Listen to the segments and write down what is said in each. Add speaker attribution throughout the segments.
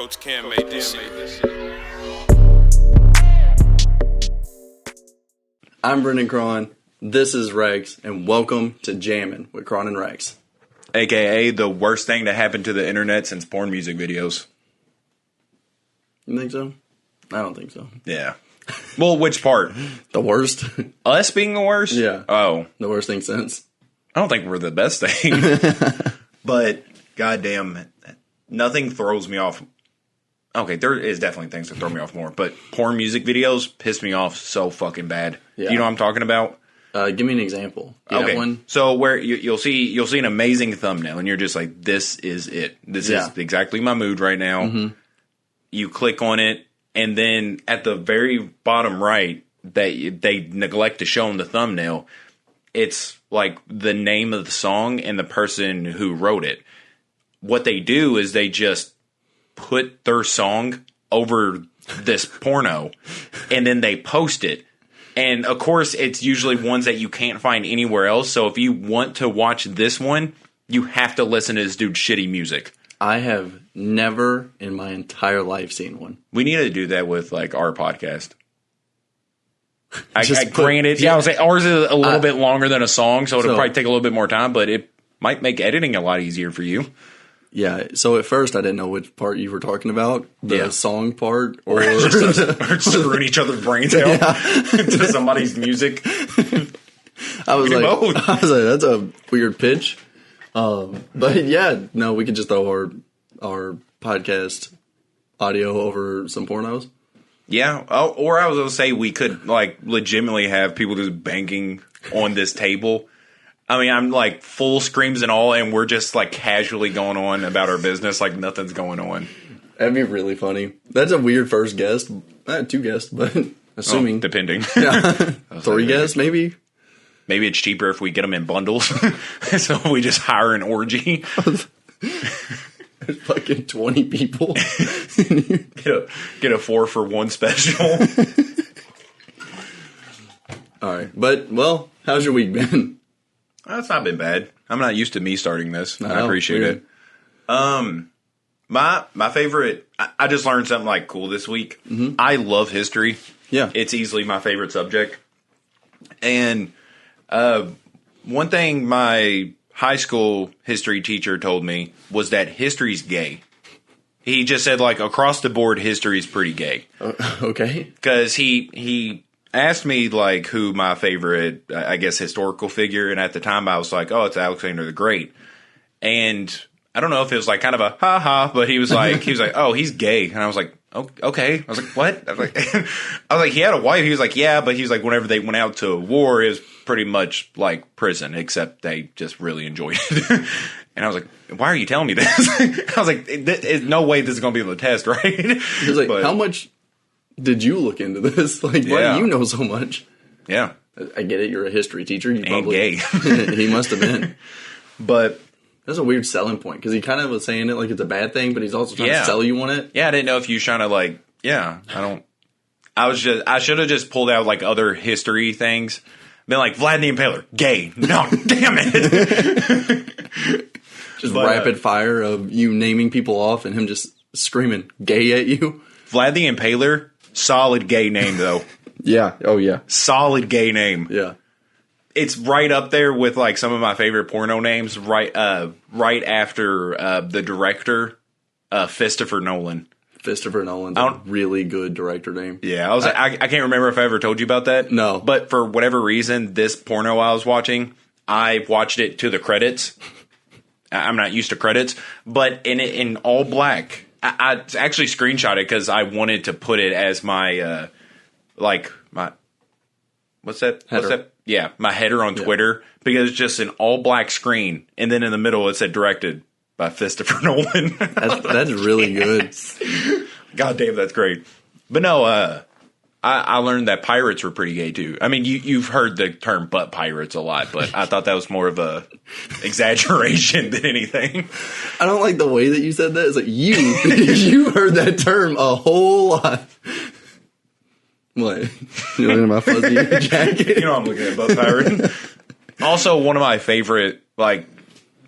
Speaker 1: Coach Cam made this shit.
Speaker 2: I'm Brenden Kron, this is Rex, and welcome to Jammin with Kron Rex.
Speaker 3: AKA the worst thing to happen to the internet since porn music videos.
Speaker 2: You think so? I don't think so.
Speaker 3: Yeah. Well, which part?
Speaker 2: The worst?
Speaker 3: Us being the worst?
Speaker 2: Yeah.
Speaker 3: Oh.
Speaker 2: The worst thing since?
Speaker 3: I don't think we're the best thing. But, goddamn, nothing throws me off. Okay, there is definitely things that throw me off more, but porn music videos piss me off so fucking bad.
Speaker 2: Yeah.
Speaker 3: Do you know what I'm talking about?
Speaker 2: Give me an example. Do you have one?
Speaker 3: So where you'll see an amazing thumbnail, and you're just like, this is it. This is exactly my mood right now. Mm-hmm. You click on it, and then at the very bottom right, they neglect to show in the thumbnail, it's like the name of the song and the person who wrote it. What they do is they just put their song over this porno, and then they post it. And, of course, it's usually ones that you can't find anywhere else. So if you want to watch this one, you have to listen to this dude's shitty music.
Speaker 2: I have never in my entire life seen one.
Speaker 3: We need to do that with, like, our podcast.
Speaker 2: Granted,
Speaker 3: I was saying ours is a little bit longer than a song, so it'll probably take a little bit more time, but it might make editing a lot easier for you.
Speaker 2: Yeah, so at first I didn't know which part you were talking about, the song part, or
Speaker 3: just screwing each other's brains out to somebody's music.
Speaker 2: I was like, that's a weird pitch. But yeah, no, we could just throw our podcast audio over some pornos.
Speaker 3: Yeah, or I was going to say we could like legitimately have people just banging on this table. I mean, I'm like full screams and all, and we're just like casually going on about our business like nothing's going on.
Speaker 2: That'd be really funny. That's a weird first guest. Two guests, but assuming.
Speaker 3: Depending.
Speaker 2: Yeah. 3 guests, maybe?
Speaker 3: Maybe it's cheaper if we get them in bundles. So we just hire an orgy.
Speaker 2: There's fucking 20 people.
Speaker 3: Get a 4-for-1 special.
Speaker 2: All right. But, well, how's your week been?
Speaker 3: It's not been bad. I'm not used to me starting this. I appreciate
Speaker 2: weird.
Speaker 3: it. My favorite, I just learned something like cool this week. Mm-hmm. I love history.
Speaker 2: Yeah.
Speaker 3: It's easily my favorite subject. And one thing my high school history teacher told me was that history's gay. He just said, like, across the board, history is pretty gay.
Speaker 2: Okay.
Speaker 3: Because he asked me, like, who my favorite, I guess, historical figure, and at the time I was like, oh, it's Alexander the Great. And I don't know if it was, like, kind of a ha-ha, but he was like, oh, he's gay. And I was like, oh, okay. I was like, what? I was like, he had a wife. He was like, yeah, but he was like, whenever they went out to war, it was pretty much like prison, except they just really enjoyed it. And I was like, why are you telling me this? I was like, there's no way this is going to be able to test, right?
Speaker 2: He was like, how much did you look into this? Like, why do you know so much?
Speaker 3: Yeah.
Speaker 2: I get it. You're a history teacher. You
Speaker 3: and gay.
Speaker 2: He must have been.
Speaker 3: But
Speaker 2: that's a weird selling point because he kind of was saying it like it's a bad thing, but he's also trying to sell you on it.
Speaker 3: Yeah, I didn't know if you were trying to like, I should have just pulled out like other history things. Been like, Vlad the Impaler, gay. No, damn it.
Speaker 2: Just rapid fire of you naming people off and him just screaming gay at you.
Speaker 3: Vlad the Impaler, solid gay name though.
Speaker 2: Yeah. Oh yeah.
Speaker 3: Solid gay name.
Speaker 2: Yeah.
Speaker 3: It's right up there with like some of my favorite porno names. Right after the director, Christopher Nolan.
Speaker 2: Christopher Nolan's a really good director name.
Speaker 3: Yeah, I can't remember if I ever told you about that.
Speaker 2: No,
Speaker 3: but for whatever reason, this porno I was watching, I watched it to the credits. I'm not used to credits, but in all black. I actually screenshot it because I wanted to put it as my what's that?
Speaker 2: Header.
Speaker 3: What's that? Yeah, my header on Twitter because it's just an all black screen, and then in the middle it said directed by Christopher Nolan.
Speaker 2: That's really good.
Speaker 3: God damn, that's great. But no, I learned that pirates were pretty gay too. I mean, you've heard the term butt pirates a lot, but I thought that was more of a exaggeration than anything.
Speaker 2: I don't like the way that you said that. It's like you heard that term a whole lot. What? You looking at my fuzzy jacket?
Speaker 3: You know I'm looking at butt pirate. Also, one of my favorite, like,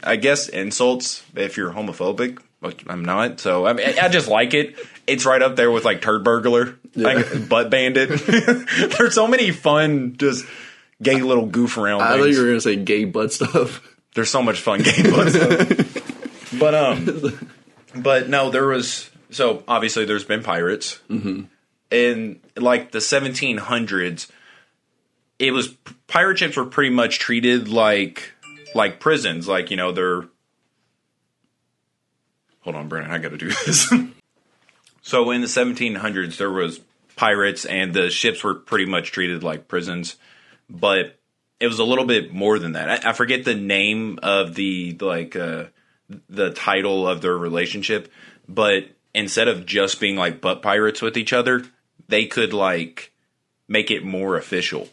Speaker 3: I guess insults, if you're homophobic, but I'm not. So I mean, I just like it. It's right up there with like Turd Burglar, like Butt Bandit. There's so many fun, just gay little goof around things.
Speaker 2: I thought you were gonna say gay butt stuff.
Speaker 3: There's so much fun gay butt stuff. But no, there was. So obviously, there's been pirates. Mm-hmm. In like the 1700s, it was pirate ships were pretty much treated like prisons. Like, you know, they're. Hold on, Brenden, I got to do this. So in the 1700s, there was pirates, and the ships were pretty much treated like prisons. But it was a little bit more than that. I forget the name of the title of their relationship, but instead of just being like butt pirates with each other, they could like make it more official.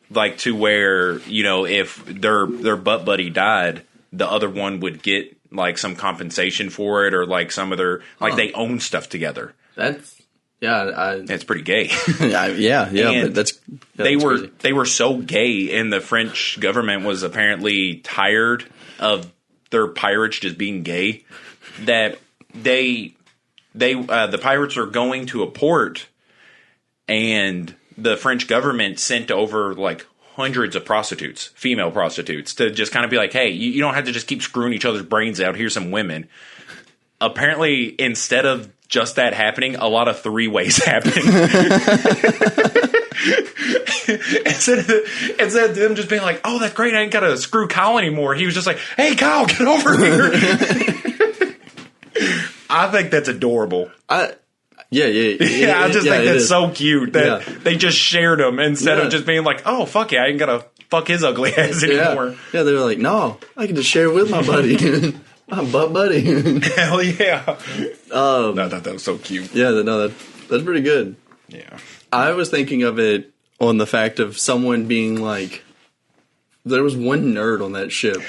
Speaker 3: Like to where, you know, if their butt buddy died, the other one would get like some compensation for it, or like some of their like they own stuff together.
Speaker 2: That's
Speaker 3: it's pretty gay.
Speaker 2: yeah.
Speaker 3: And
Speaker 2: but
Speaker 3: they were so gay, and the French government was apparently tired of their pirates just being gay, that the pirates were going to a port, and the French government sent over like hundreds of prostitutes, female prostitutes, to just kind of be like, hey, you don't have to just keep screwing each other's brains out. Here's some women. Apparently, instead of just that happening, a lot of three-ways happen. Instead of them just being like, oh, that's great, I ain't got to screw Kyle anymore, he was just like, hey, Kyle, get over here. I think that's adorable.
Speaker 2: I
Speaker 3: just think that's so cute that they just shared them instead of just being like, oh, fuck yeah, I ain't got to fuck his ugly ass anymore.
Speaker 2: Yeah, they were like, no, I can just share it with my buddy. My butt buddy.
Speaker 3: Hell yeah. I thought that was so cute.
Speaker 2: Yeah, no, that's pretty good.
Speaker 3: Yeah.
Speaker 2: I was thinking of it on the fact of someone being like, there was one nerd on that ship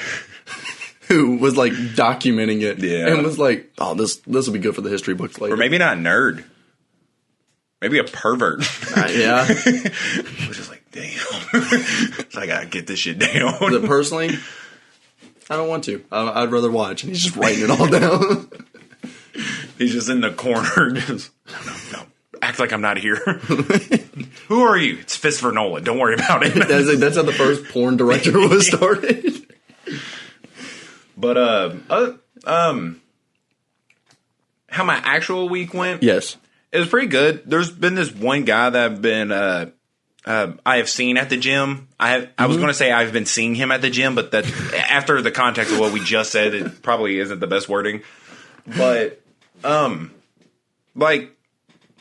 Speaker 2: who was like documenting it and was like, oh, this will be good for the history books later.
Speaker 3: Or maybe not a nerd. Maybe a pervert.
Speaker 2: Yeah.
Speaker 3: He was just like, damn. So I gotta get this shit down.
Speaker 2: But personally, I don't want to. I'd rather watch. And he's just writing it all down.
Speaker 3: He's just in the corner. Just, no. Act like I'm not here. Who are you? It's Christopher Nolan. Don't worry about it.
Speaker 2: That's how the first porn director was started.
Speaker 3: But how my actual week went?
Speaker 2: Yes,
Speaker 3: it was pretty good. There's been this one guy that I've been I have seen at the gym. I was going to say I've been seeing him at the gym, but that after the context of what we just said, it probably isn't the best wording. But like,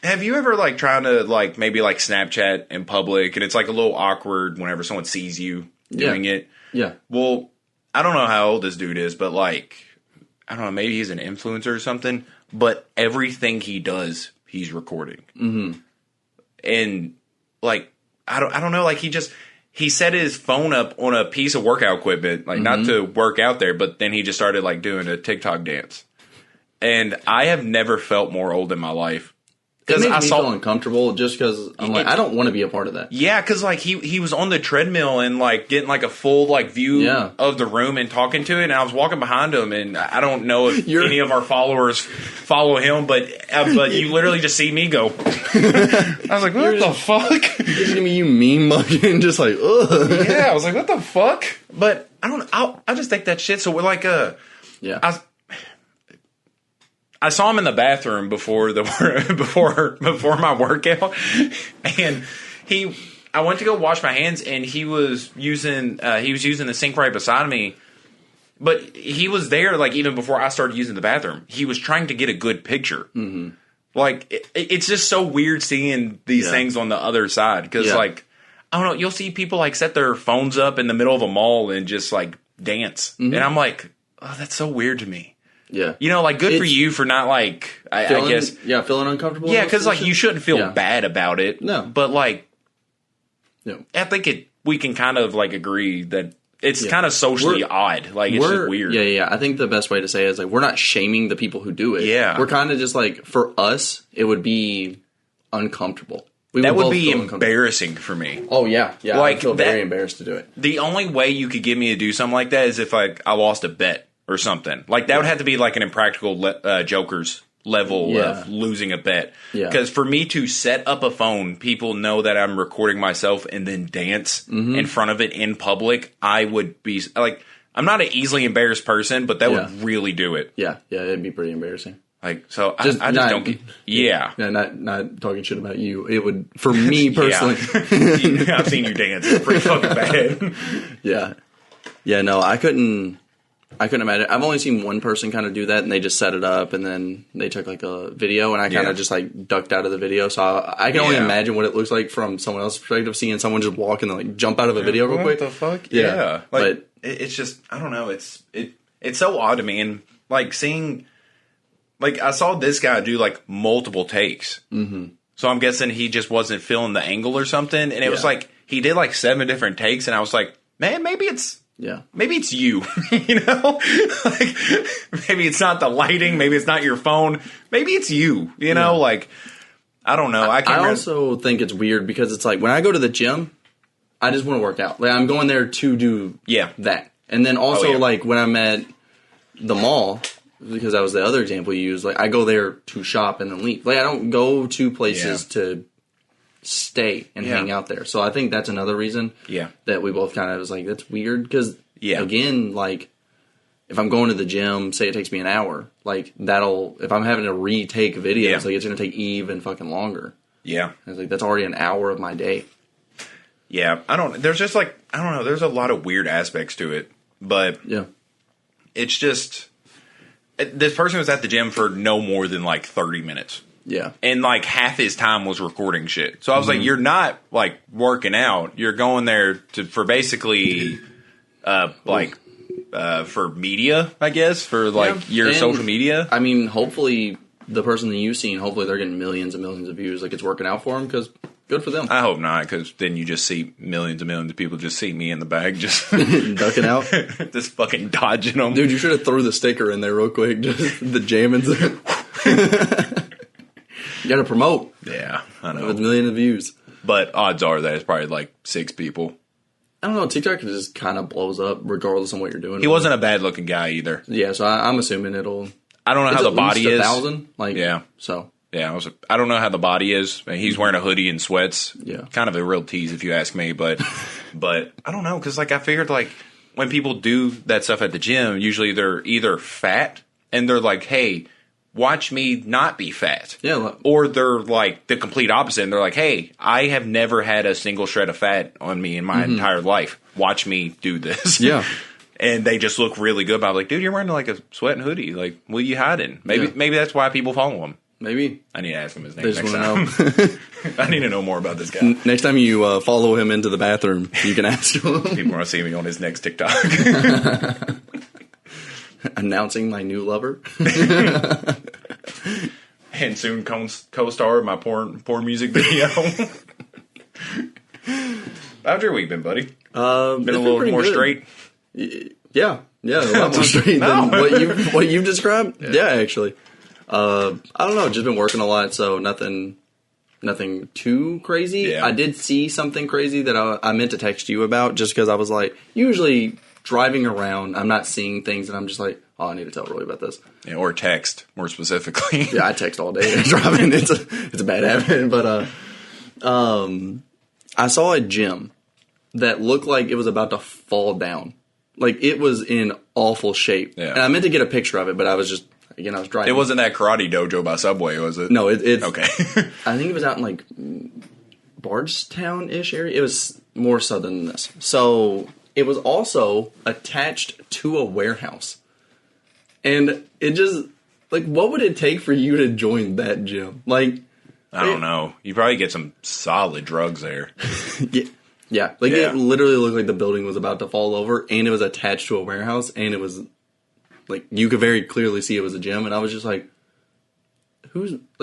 Speaker 3: have you ever like trying to like maybe like Snapchat in public, and it's like a little awkward whenever someone sees you doing it?
Speaker 2: Yeah.
Speaker 3: Well, I don't know how old this dude is, but like, I don't know, maybe he's an influencer or something. But everything he does, he's recording. Mm-hmm. And like, I don't know, like he set his phone up on a piece of workout equipment, like not to work out there, but then he just started like doing a TikTok dance. And I have never felt more old in my life.
Speaker 2: It made me feel uncomfortable just because I'm like, I don't want to be a part of that. Yeah,
Speaker 3: because like he was on the treadmill and like getting like a full like view of the room and talking to it, and I was walking behind him, and I don't know if any of our followers follow him, but you literally just see me go. I was like, what the fuck?
Speaker 2: Just give me you meme mugging, just like, ugh.
Speaker 3: Yeah, I was like, what the fuck? But I don't know. I just think that shit. So we're like, I saw him in the bathroom before my workout, and I went to go wash my hands, and he was using the sink right beside me, but he was there like even before I started using the bathroom. He was trying to get a good picture. Mm-hmm. Like it's just so weird seeing these things on the other side, because like I don't know, you'll see people like set their phones up in the middle of a mall and just like dance, and I'm like, oh, that's so weird to me.
Speaker 2: Yeah.
Speaker 3: You know, like, good for you for not, like, I guess.
Speaker 2: Yeah, feeling uncomfortable.
Speaker 3: Yeah, because, like, you shouldn't feel bad about it.
Speaker 2: No.
Speaker 3: But, like, I think we can kind of, like, agree that it's kind of socially odd. Like, it's just weird.
Speaker 2: Yeah. I think the best way to say it is, like, we're not shaming the people who do it.
Speaker 3: Yeah.
Speaker 2: We're kind of just, like, for us, it would be uncomfortable.
Speaker 3: That would be embarrassing for me.
Speaker 2: Oh, yeah. Yeah,
Speaker 3: like,
Speaker 2: I feel very embarrassed to do it.
Speaker 3: The only way you could get me to do something like that is if, like, I lost a bet. or something. Like, that would have to be like an Impractical Jokers level of losing a bet. Because for me to set up a phone, people know that I'm recording myself and then dance in front of it in public, I would be like, I'm not an easily embarrassed person, but that would really do it.
Speaker 2: Yeah, it'd be pretty embarrassing.
Speaker 3: Like, so I just don't get... Yeah.
Speaker 2: Yeah, not talking shit about you. It would, for me personally...
Speaker 3: I've seen you dance. It's pretty fucking bad.
Speaker 2: Yeah. Yeah, no, I couldn't imagine. I've only seen one person kind of do that, and they just set it up, and then they took like a video, and I kind of just like ducked out of the video. So I can only imagine what it looks like from someone else's perspective, seeing someone just walk and then like jump out of a video real quick.
Speaker 3: What the fuck?
Speaker 2: Yeah.
Speaker 3: Like, but it's just, I don't know. It's so odd to me, and like seeing, like I saw this guy do like multiple takes. Mm-hmm. So I'm guessing he just wasn't feeling the angle or something, and it was like he did like 7 different takes, and I was like, man, maybe it's you, you know, like maybe it's not the lighting, maybe it's not your phone, maybe it's you, you know, like, I don't know. I
Speaker 2: also think it's weird because it's like when I go to the gym, I just want to work out. Like I'm going there to do that. And then also like when I'm at the mall, because that was the other example you used, like I go there to shop and then leave. Like I don't go to places to stay and hang out there. So I think that's another reason that we both kind of was like, that's weird. Because, again, like, if I'm going to the gym, say it takes me an hour, like, if I'm having to retake videos, like, it's going to take even fucking longer. Yeah. And it's like, that's already an hour of my day.
Speaker 3: Yeah. There's just, like, I don't know, there's a lot of weird aspects to it. But it's just, this person was at the gym for no more than, like, 30 minutes.
Speaker 2: Yeah.
Speaker 3: And, like, half his time was recording shit. So I was like, you're not, like, working out. You're going there for basically, for media, I guess, for, like, your social media.
Speaker 2: I mean, hopefully, the person that you've seen, hopefully they're getting millions and millions of views. Like, it's working out for them, because good for them.
Speaker 3: I hope not, because then you just see millions and millions of people just see me in the bag, just...
Speaker 2: ducking out?
Speaker 3: Just fucking dodging them.
Speaker 2: Dude, you should have threw the sticker in there real quick. Just the Jammins. You gotta promote.
Speaker 3: Yeah, I know.
Speaker 2: With millions of views.
Speaker 3: But odds are that it's probably like 6 people.
Speaker 2: I don't know. TikTok just kind of blows up regardless of what you're doing.
Speaker 3: He wasn't a bad looking guy either.
Speaker 2: Yeah, so I'm assuming it'll...
Speaker 3: I don't know how the body is.
Speaker 2: 1,000? Like, so...
Speaker 3: Yeah, I don't know how the body is. He's wearing a hoodie and sweats.
Speaker 2: Yeah.
Speaker 3: Kind of a real tease if you ask me. But I don't know, because like I figured like when people do that stuff at the gym, usually they're either fat and they're like, hey... watch me not be fat.
Speaker 2: Yeah.
Speaker 3: Or they're like the complete opposite. And they're like, hey, I have never had a single shred of fat on me in my entire life. Watch me do this.
Speaker 2: Yeah.
Speaker 3: And they just look really good. But I'm like, dude, you're wearing like a sweat and hoodie. Like, what are you hiding? Maybe that's why people follow him.
Speaker 2: Maybe.
Speaker 3: I need to ask him his name
Speaker 2: they just
Speaker 3: next
Speaker 2: time.
Speaker 3: Know. I need to know more about this guy.
Speaker 2: Next time you follow him into the bathroom, you can ask him.
Speaker 3: People want to see me on his next TikTok.
Speaker 2: Announcing my new lover.
Speaker 3: And soon co-star of my porn music video. How's your week been, buddy? Been a little more straight?
Speaker 2: Yeah, a lot more straight than what you've described. Yeah, actually. I don't know, just been working a lot, so nothing too crazy. Yeah. I did see something crazy that I meant to text you about, just because I was like, usually driving around, I'm not seeing things, and I'm just like, oh, I need to tell Roy about this.
Speaker 3: Yeah, or text, more specifically.
Speaker 2: Yeah, I text all day driving. It's a bad habit, but I saw a gym that looked like it was about to fall down. Like, it was in awful shape. Yeah. And I meant to get a picture of it, but I was driving.
Speaker 3: It wasn't that karate dojo by Subway, was it?
Speaker 2: No, it's...
Speaker 3: Okay.
Speaker 2: I think it was out in, like, Bardstown-ish area. It was more southern than this. So, it was also attached to a warehouse. And it just... Like, what would it take for you to join that gym? Like...
Speaker 3: I don't know. You probably get some solid drugs there.
Speaker 2: Yeah. Like, it literally looked like the building was about to fall over, and it was attached to a warehouse, and it was... Like, you could very clearly see it was a gym, and I was just like,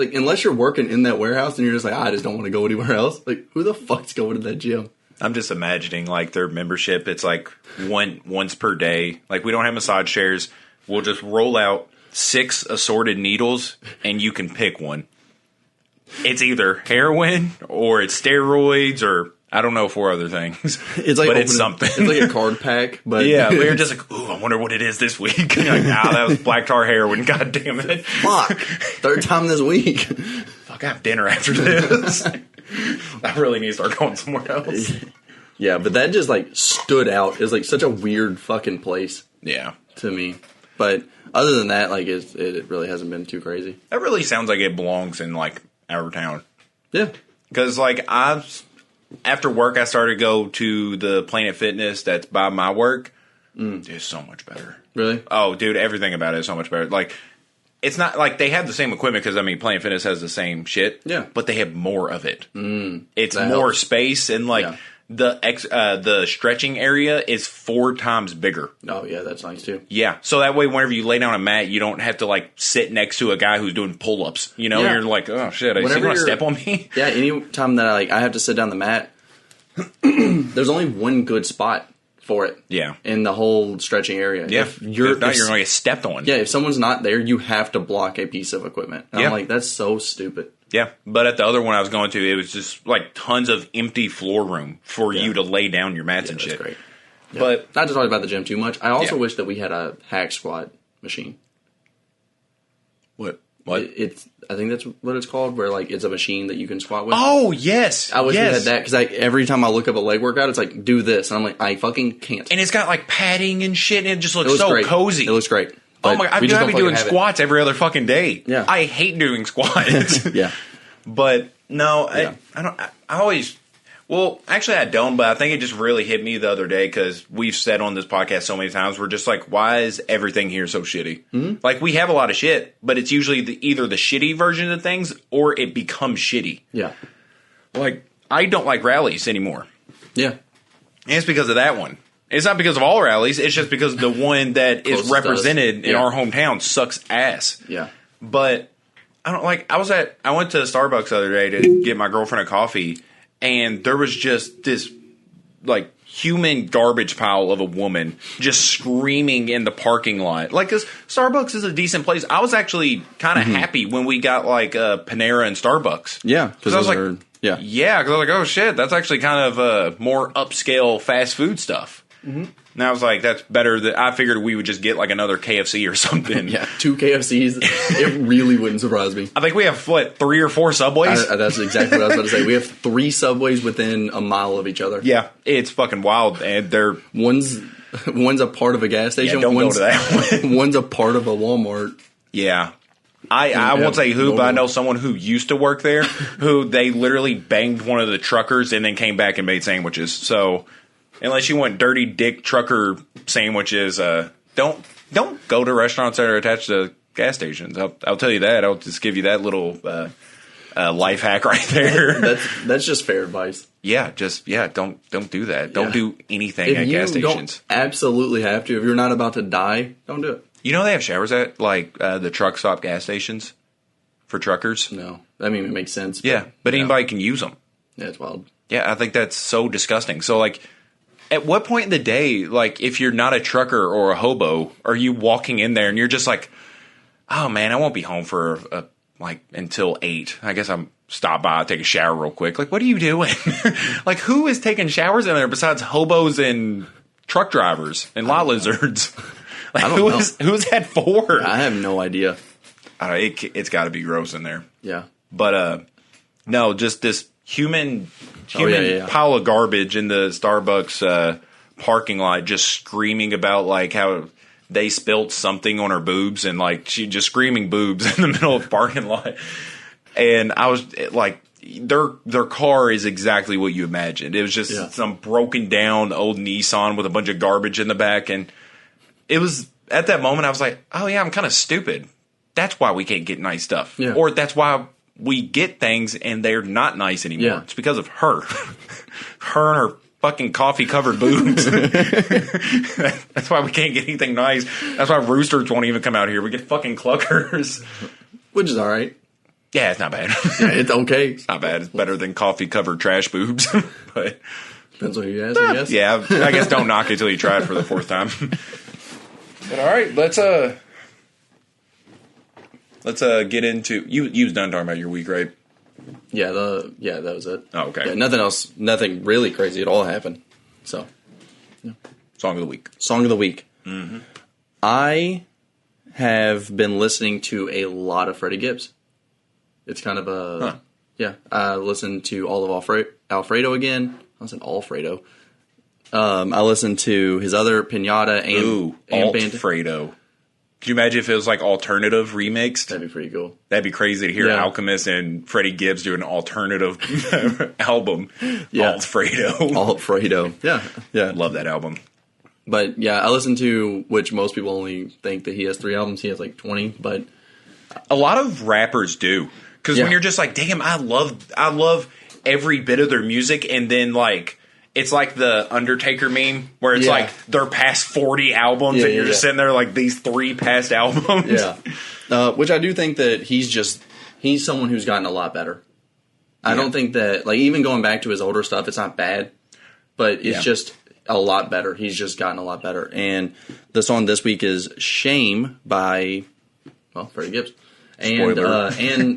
Speaker 2: unless you're working in that warehouse, and you're just like, I just don't want to go anywhere else. Like, who the fuck's going to that gym?
Speaker 3: I'm just imagining, like, their membership, it's like once per day. Like, we don't have massage chairs. We'll just roll out 6 assorted needles, and you can pick one. It's either heroin, or it's steroids, or I don't know 4 other things.
Speaker 2: It's like
Speaker 3: but it's something.
Speaker 2: It's like a card pack, but
Speaker 3: yeah, we were just like, ooh, I wonder what it is this week. You're like, that was black tar heroin. God damn it!
Speaker 2: Fuck, 3rd time this week.
Speaker 3: Fuck, I have dinner after this. I really need to start going somewhere else.
Speaker 2: Yeah, but that just like stood out. It's like such a weird fucking place.
Speaker 3: Yeah,
Speaker 2: to me. But other than that, like it really hasn't been too crazy.
Speaker 3: That really sounds like it belongs in like our town.
Speaker 2: Yeah,
Speaker 3: because like after work, I started to go to the Planet Fitness that's by my work. It's so much better.
Speaker 2: Really?
Speaker 3: Oh, dude, everything about it is so much better. Like, it's not like they have the same equipment because, I mean, Planet Fitness has the same shit.
Speaker 2: Yeah.
Speaker 3: But they have more of it. It's
Speaker 2: that
Speaker 3: more
Speaker 2: helps.
Speaker 3: space and, like, the stretching area is 4 times bigger.
Speaker 2: Oh, yeah, that's nice, too.
Speaker 3: Yeah. So that way, whenever you lay down a mat, you don't have to, like, sit next to a guy who's doing pull-ups. You know? You're like, oh, shit, is he going to step on me?
Speaker 2: Yeah, any time that I have to sit down the mat, there's only one good spot for it.
Speaker 3: Yeah.
Speaker 2: In the whole stretching area.
Speaker 3: Yeah.
Speaker 2: If you're
Speaker 3: not, you're going to get stepped on.
Speaker 2: Yeah, if someone's not there, you have to block a piece of equipment. And I'm like, that's so stupid.
Speaker 3: Yeah, but at the other one I was going to, it was just like tons of empty floor room for you to lay down your mats and shit.
Speaker 2: That's great. Yeah.
Speaker 3: But
Speaker 2: not to talk about the gym too much. I also wish that we had a hack squat machine.
Speaker 3: What?
Speaker 2: I think that's what it's called, where like it's a machine that you can squat with.
Speaker 3: Oh, yes.
Speaker 2: I wish we had that, because every time I look up a leg workout, it's like, do this. And I'm like, I fucking can't.
Speaker 3: And it's got like padding and shit, and it just looks so
Speaker 2: great.
Speaker 3: cozy.
Speaker 2: It looks great.
Speaker 3: Oh my God, I'd be doing squats every other fucking day.
Speaker 2: Yeah.
Speaker 3: I hate doing squats.
Speaker 2: Yeah.
Speaker 3: But no,
Speaker 2: Yeah.
Speaker 3: I don't. I always. Well, actually, I don't. But I think it just really hit me the other day because we've said on this podcast so many times, we're just like, why is everything here so shitty? Mm-hmm. Like, we have a lot of shit, but it's usually either the shitty version of things or it becomes shitty.
Speaker 2: Yeah.
Speaker 3: Like, I don't like rallies anymore.
Speaker 2: Yeah.
Speaker 3: And it's because of that one. It's not because of all rallies. It's just because the one that is represented in our hometown sucks ass.
Speaker 2: Yeah.
Speaker 3: But I don't like. I went to Starbucks the other day to get my girlfriend a coffee, and there was just this like human garbage pile of a woman just screaming in the parking lot. Like, because Starbucks is a decent place. I was actually kind of happy when we got like Panera and Starbucks.
Speaker 2: Yeah,
Speaker 3: because I was like,
Speaker 2: yeah,
Speaker 3: because I was like, oh shit, that's actually kind of more upscale fast food stuff. Mm-hmm. And I was like, that's better. I figured we would just get like another KFC or something.
Speaker 2: Yeah, 2 KFCs. It really wouldn't surprise me.
Speaker 3: I think we have, what, 3 or 4 Subways?
Speaker 2: That's exactly what I was about to say. We have 3 Subways within a mile of each other.
Speaker 3: Yeah, it's fucking wild. And they're...
Speaker 2: One's a part of a gas station.
Speaker 3: Yeah, don't go to that one.
Speaker 2: One's a part of a Walmart.
Speaker 3: Yeah. I won't say who, but I know someone who used to work there who they literally banged one of the truckers and then came back and made sandwiches. So... unless you want dirty dick trucker sandwiches, don't go to restaurants that are attached to gas stations. I'll tell you that. I'll just give you that little life hack right there.
Speaker 2: That's just fair advice.
Speaker 3: Yeah, don't do that. Don't do anything at gas stations.
Speaker 2: Don't absolutely have to. If you're not about to die, don't do it.
Speaker 3: You know they have showers at like the truck stop gas stations for truckers.
Speaker 2: No, I mean it makes sense.
Speaker 3: But anybody can use them.
Speaker 2: Yeah, it's wild.
Speaker 3: Yeah, I think that's so disgusting. So like. At what point in the day, like, if you're not a trucker or a hobo, are you walking in there and you're just like, oh, man, I won't be home for, until 8. I guess I'm stop by, take a shower real quick. Like, what are you doing? Like, who is taking showers in there besides hobos and truck drivers and lot lizards? Like, who's that for?
Speaker 2: I have no idea.
Speaker 3: It's got to be gross in there.
Speaker 2: Yeah.
Speaker 3: But, no, just this human pile of garbage in the Starbucks parking lot, just screaming about like how they spilt something on her boobs, and like she just screaming boobs in the middle of the parking lot. And I was like, their car is exactly what you imagined. It was just some broken down old Nissan with a bunch of garbage in the back, and it was at that moment I was like, oh yeah, I'm kind of stupid. That's why we can't get nice stuff, or that's why we get things and they're not nice anymore. Yeah. It's because of her. Her and her fucking coffee-covered boobs. That's why we can't get anything nice. That's why roosters won't even come out here. We get fucking cluckers.
Speaker 2: Which is all right.
Speaker 3: Yeah, it's not bad.
Speaker 2: Yeah, it's okay.
Speaker 3: It's not bad. It's better than coffee-covered trash boobs. But
Speaker 2: depends what you ask, I guess.
Speaker 3: Yeah, I guess don't knock it till you try it for the 4th time. But all right, let's get into... You was done talking about your week, right?
Speaker 2: Yeah, that was it.
Speaker 3: Oh, okay.
Speaker 2: Yeah, nothing else, nothing really crazy at all happened. So,
Speaker 3: Song of the week.
Speaker 2: Song of the week. Mm-hmm. I have been listening to a lot of Freddie Gibbs. It's kind of a I listened to all of Alfredo again. I said Alfredo. I listened to his other Pinata and
Speaker 3: Alfredo. Could you imagine if it was like alternative remixed?
Speaker 2: That'd be pretty cool.
Speaker 3: That'd be crazy to hear Alchemist and Freddie Gibbs do an alternative album.
Speaker 2: Yeah.
Speaker 3: Alfredo.
Speaker 2: Yeah.
Speaker 3: Love that album.
Speaker 2: But yeah, I listened to, which most people only think that he has 3 albums. He has like 20, but
Speaker 3: a lot of rappers do. Because when you're just like, damn, I love every bit of their music, and then like it's like the Undertaker meme where it's like they're past 40 albums and you're just sitting there like these 3 past albums.
Speaker 2: Yeah. Which I do think that he's someone who's gotten a lot better. I don't think that, like, even going back to his older stuff, it's not bad, but it's just a lot better. He's just gotten a lot better. And the song this week is Shame by, Freddie Gibbs. And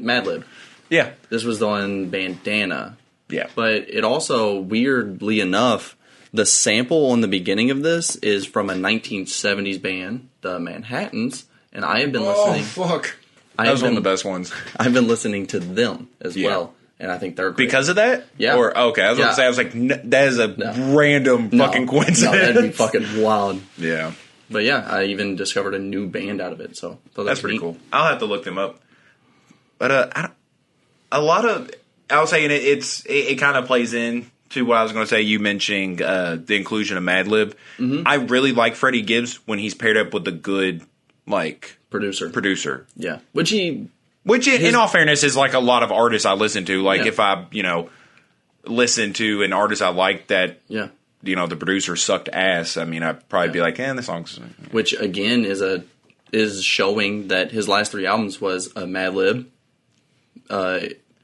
Speaker 2: Madlib.
Speaker 3: Yeah.
Speaker 2: This was on Bandana.
Speaker 3: Yeah.
Speaker 2: But it also, weirdly enough, the sample on the beginning of this is from a 1970s band, the Manhattans, and I have been listening.
Speaker 3: Oh, fuck. That was one of the best ones.
Speaker 2: I've been listening to them as well, and I think they're great.
Speaker 3: Because of that?
Speaker 2: Yeah.
Speaker 3: Or, okay, I was going to say, I was like, that is a random fucking coincidence.
Speaker 2: No, that'd be fucking wild.
Speaker 3: Yeah.
Speaker 2: But yeah, I even discovered a new band out of it, so
Speaker 3: that's pretty cool. I'll have to look them up. But a lot of, I was saying it kind of plays in to what I was going to say. You mentioning the inclusion of Madlib. Mm-hmm. I really like Freddie Gibbs when he's paired up with a good producer. Yeah, which in all fairness is like a lot of artists I listen to. Like if I listen to an artist I like that the producer sucked ass. I mean, I'd probably be like, this song's...
Speaker 2: Which, again, is showing that his last 3 albums was a Madlib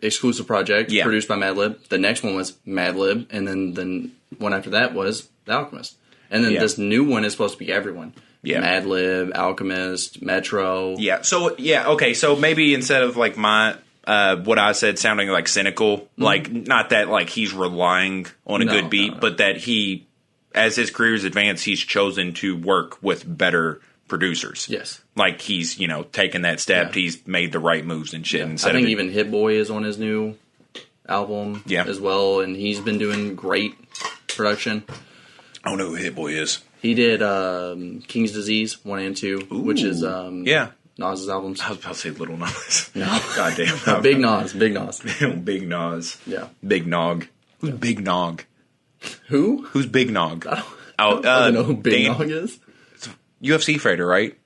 Speaker 2: exclusive project produced by Madlib. The next one was Madlib, and then the one after that was The Alchemist. And then this new one is supposed to be everyone. Yeah. Madlib, Alchemist, Metro.
Speaker 3: Yeah, so, okay, so maybe instead of, like, my... what I said sounding like cynical, like not that like he's relying on a good beat, but that he, as his career's advanced, he's chosen to work with better producers.
Speaker 2: Yes.
Speaker 3: Like he's, taken that step, he's made the right moves and shit.
Speaker 2: I think even Hit Boy is on his new album as well, and he's been doing great production.
Speaker 3: I don't know who Hit Boy is.
Speaker 2: He did King's Disease 1 and 2, which is Nas's albums.
Speaker 3: I was about to say Little Nas.
Speaker 2: No.
Speaker 3: Goddamn.
Speaker 2: No, Big Nas.
Speaker 3: Big Nas.
Speaker 2: Yeah.
Speaker 3: Big Nog. Who's Big Nog?
Speaker 2: Who?
Speaker 3: Who's Big Nog?
Speaker 2: I don't know who Big Nog is.
Speaker 3: UFC fighter, right?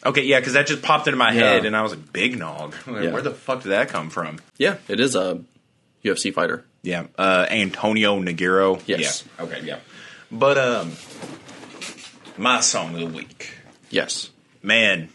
Speaker 3: Okay, yeah, because that just popped into my head, and I was like, Big Nog? Where the fuck did that come from?
Speaker 2: Yeah, it is a UFC fighter.
Speaker 3: Yeah. Antonio Nagiro.
Speaker 2: Yes.
Speaker 3: Yeah. Okay, yeah. But, my song of the week.
Speaker 2: Yes.
Speaker 3: Man,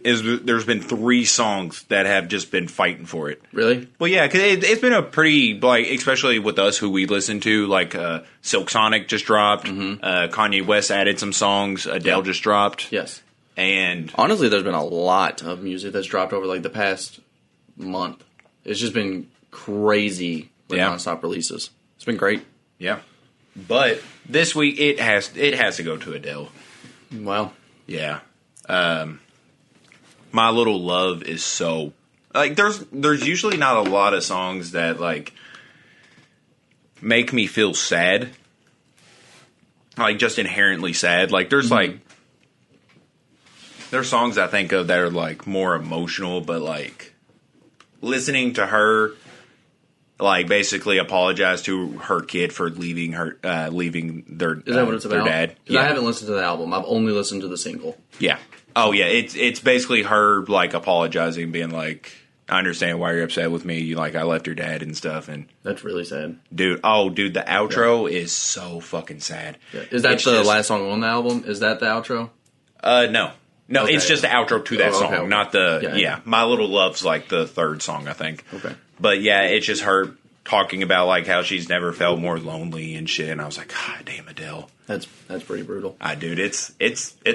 Speaker 3: there's been 3 songs that have just been fighting for it.
Speaker 2: Really?
Speaker 3: Well, yeah, because it's been a pretty, like, especially with us who we listen to, like, Silk Sonic just dropped, Kanye West added some songs, Adele just dropped.
Speaker 2: Yes.
Speaker 3: And
Speaker 2: honestly, there's been a lot of music that's dropped over, like, the past month. It's just been crazy with nonstop releases. It's been great.
Speaker 3: Yeah. But this week, it has to go to Adele.
Speaker 2: Wow.
Speaker 3: Yeah. My Little Love is so... Like, there's usually not a lot of songs that, like, make me feel sad. Like, just inherently sad. Like, there's, like... There's songs I think of that are, like, more emotional, but, like, listening to her, like, basically apologize to her kid for leaving their
Speaker 2: Is that what it's about?
Speaker 3: Their dad.
Speaker 2: Yeah. I haven't listened to the album. I've only listened to the single.
Speaker 3: Yeah. Oh, yeah. It's basically her, like, apologizing, being like, I understand why you're upset with me. You like, I left your dad and stuff. And
Speaker 2: that's really sad.
Speaker 3: Dude, the outro is so fucking sad.
Speaker 2: Yeah. Is that last song on the album? Is that the outro?
Speaker 3: No. No,
Speaker 2: okay.
Speaker 3: It's just the outro to that song,
Speaker 2: okay.
Speaker 3: Not the... Yeah. My Little Love's, like, the 3rd song, I think.
Speaker 2: Okay.
Speaker 3: But, yeah, it's just her talking about, like, how she's never felt more lonely and shit. And I was like, God damn, Adele.
Speaker 2: That's pretty brutal.
Speaker 3: Dude, it's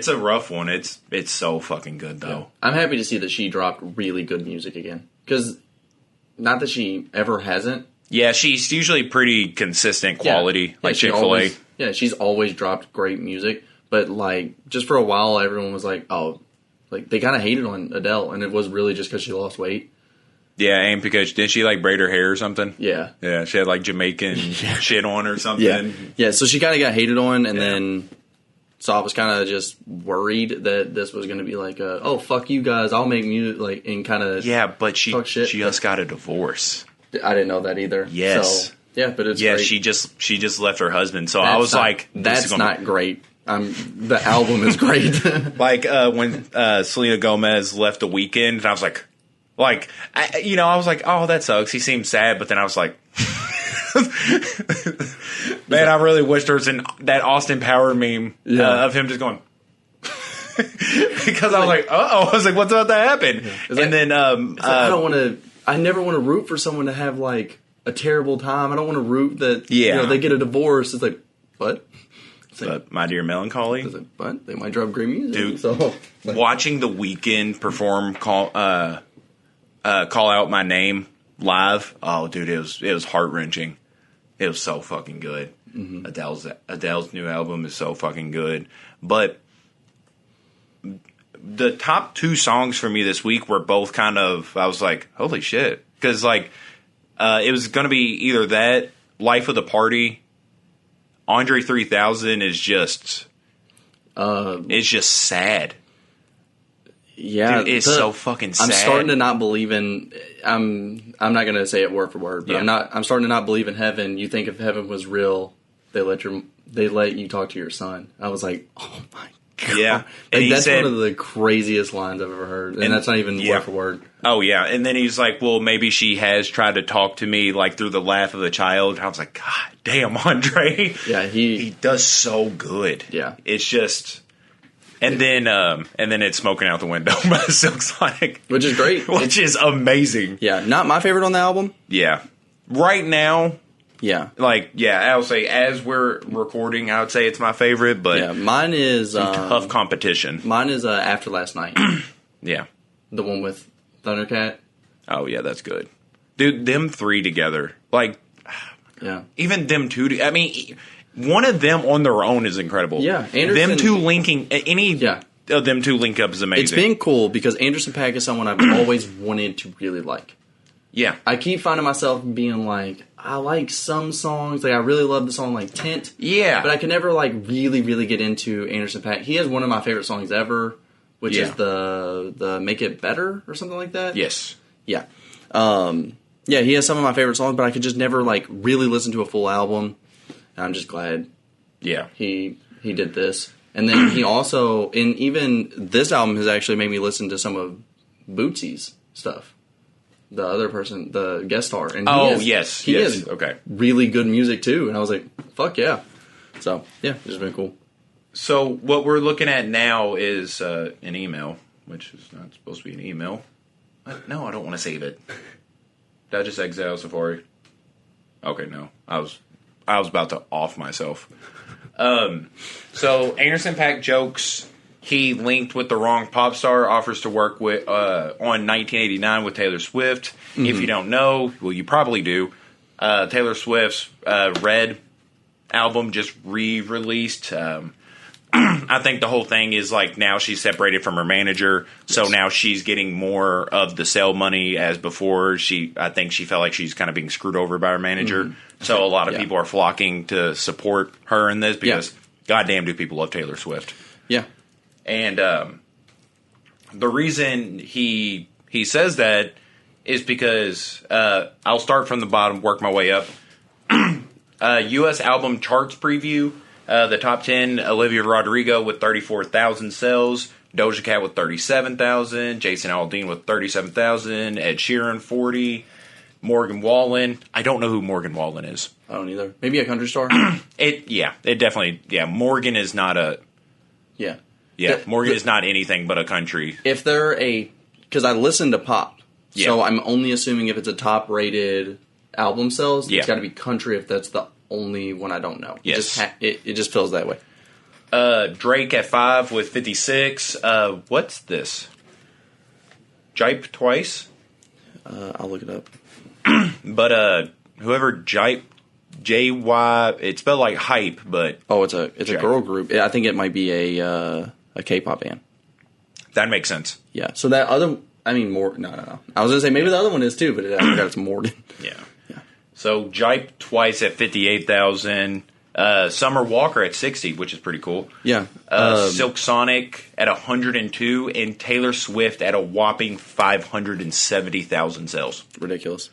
Speaker 3: a rough one. It's so fucking good, though.
Speaker 2: Yeah. I'm happy to see that she dropped really good music again. Because not that she ever hasn't.
Speaker 3: Yeah, she's usually pretty consistent quality, like Chick-fil-A.
Speaker 2: Yeah, she's always dropped great music. But, like, just for a while, everyone was like, oh, like, they kind of hated on Adele, and it was really just because she lost weight.
Speaker 3: Yeah, and because, did she, like, braid her hair or something?
Speaker 2: Yeah.
Speaker 3: Yeah, she had, like, Jamaican shit on or something.
Speaker 2: Yeah, so she kind of got hated on, and then, so I was kind of just worried that this was going to be like, oh, fuck you guys, I'll make music, like, and kind of
Speaker 3: but she just got a divorce.
Speaker 2: I didn't know that either.
Speaker 3: Yes.
Speaker 2: So, yeah, but it's great.
Speaker 3: she just left her husband. So I was like,
Speaker 2: that's not great. The album is great.
Speaker 3: Like when Selena Gomez left The Weeknd, and I was like, I was like, oh, that sucks. He seems sad, but then I was like, man, I really wish there was that Austin Power meme of him just going. Because I was like, I was like, what's about to happen? Yeah. And then
Speaker 2: I never want to root for someone to have like a terrible time. I don't want to root that they get a divorce. It's like, what? It's like,
Speaker 3: My Dear Melancholy.
Speaker 2: It's like, what? They might drop great music.
Speaker 3: Dude,
Speaker 2: so,
Speaker 3: watching The Weeknd perform Call Out My Name live, oh dude, it was heart-wrenching. It was so fucking good. Mm-hmm. Adele's new album is so fucking good. But the top 2 songs for me this week were both kind of, I was like, holy shit. Because, like, it was going to be either that, Life of the Party. Andre 3000 is just, it's just sad.
Speaker 2: Yeah.
Speaker 3: Dude, it's so fucking sad.
Speaker 2: I'm starting to not believe in, I'm not going to say it word for word, but I'm starting to not believe in heaven. You think if heaven was real, they let you talk to your son. I was like, oh my God.
Speaker 3: Yeah,
Speaker 2: like, that's one of the craziest lines I've ever heard, and that's not even word for word.
Speaker 3: Oh yeah, and then he's like, "Well, maybe she has tried to talk to me, like through the laugh of a child." I was like, "God damn, Andre!"
Speaker 2: Yeah, he
Speaker 3: does so good.
Speaker 2: Yeah,
Speaker 3: it's just, and then it's Smoking Out the Window by Silk Sonic,
Speaker 2: which is great,
Speaker 3: which is amazing.
Speaker 2: Yeah, not my favorite on the album.
Speaker 3: Yeah, right now.
Speaker 2: Yeah.
Speaker 3: I would say as we're recording, I would say it's my favorite, but
Speaker 2: mine is
Speaker 3: tough competition.
Speaker 2: Mine is After Last Night.
Speaker 3: Yeah.
Speaker 2: The one with Thundercat.
Speaker 3: Oh, yeah, that's good. Dude, them 3 together. Like, even them 2, I mean, one of them on their own is incredible.
Speaker 2: Yeah. Anderson,
Speaker 3: them 2 linking, of them 2 link up is amazing.
Speaker 2: It's been cool because Anderson .Paak is someone I've always wanted to really like.
Speaker 3: Yeah.
Speaker 2: I keep finding myself being like, I like some songs. Like, I really love the song, like, Tint.
Speaker 3: Yeah.
Speaker 2: But I can never, like, really, really get into Anderson .Paak. He has one of my favorite songs ever, which is the Make It Better or something like that.
Speaker 3: Yes.
Speaker 2: Yeah. He has some of my favorite songs, but I could just never, like, really listen to a full album. And I'm just glad he did this. And then he also, and even this album has actually made me listen to some of Bootsy's stuff. The other person, the guest star. And he has really good music too. And I was like, fuck yeah. So, yeah, it's been cool.
Speaker 3: So, what we're looking at now is an email, which is not supposed to be an email. No, I don't want to save it. Did I just exile Safari? Okay, no. I was about to off myself. So, Anderson .Paak jokes. He linked with the wrong pop star, offers to work with on 1989 with Taylor Swift. Mm-hmm. If you don't know, well, you probably do. Taylor Swift's Red album just re-released. I think the whole thing is like now she's separated from her manager, so now she's getting more of the sale money as before. I think she felt like she's kind of being screwed over by her manager. Mm-hmm. So a lot of people are flocking to support her in this because goddamn do people love Taylor Swift.
Speaker 2: Yeah.
Speaker 3: And the reason he says that is because I'll start from the bottom, work my way up. U.S. album charts preview. The top 10, Olivia Rodrigo with 34,000 sales. Doja Cat with 37,000. Jason Aldean with 37,000. Ed Sheeran, 40. Morgan Wallen. I don't know who Morgan Wallen is.
Speaker 2: I don't either. Maybe a country star?
Speaker 3: It definitely, Morgan is not a...
Speaker 2: Yeah.
Speaker 3: Yeah, Morgan is not anything but a country.
Speaker 2: If they're because I listen to pop, so I'm only assuming if it's a top-rated album sales, it's got to be country if that's the only one I don't know.
Speaker 3: Yes.
Speaker 2: It just feels that way.
Speaker 3: Drake at 5 with 56. What's this? Jipe Twice?
Speaker 2: I'll look it up.
Speaker 3: But whoever JY, it's spelled like hype, but
Speaker 2: it's a girl group. I think it might be a K-pop band.
Speaker 3: That makes sense.
Speaker 2: Yeah. So that other, more. No. I was gonna say maybe the other one is too, but I forgot it's Morgan.
Speaker 3: Yeah. So Jipe twice at 58,000. Summer Walker at 60, which is pretty cool.
Speaker 2: Yeah.
Speaker 3: Silk Sonic at 102, and Taylor Swift at a whopping 570,000 sales.
Speaker 2: Ridiculous.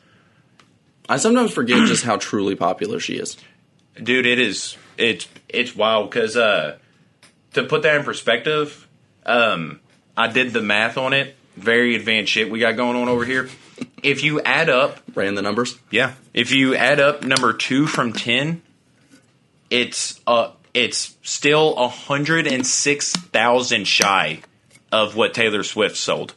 Speaker 2: I sometimes forget just how truly popular she is.
Speaker 3: Dude, it is. It's wild because to put that in perspective, I did the math on it. Very advanced shit we got going on over here. If you add up,
Speaker 2: ran the numbers.
Speaker 3: Yeah. If you add up number 2 from 10. It's still 106,000 shy of what Taylor Swift sold.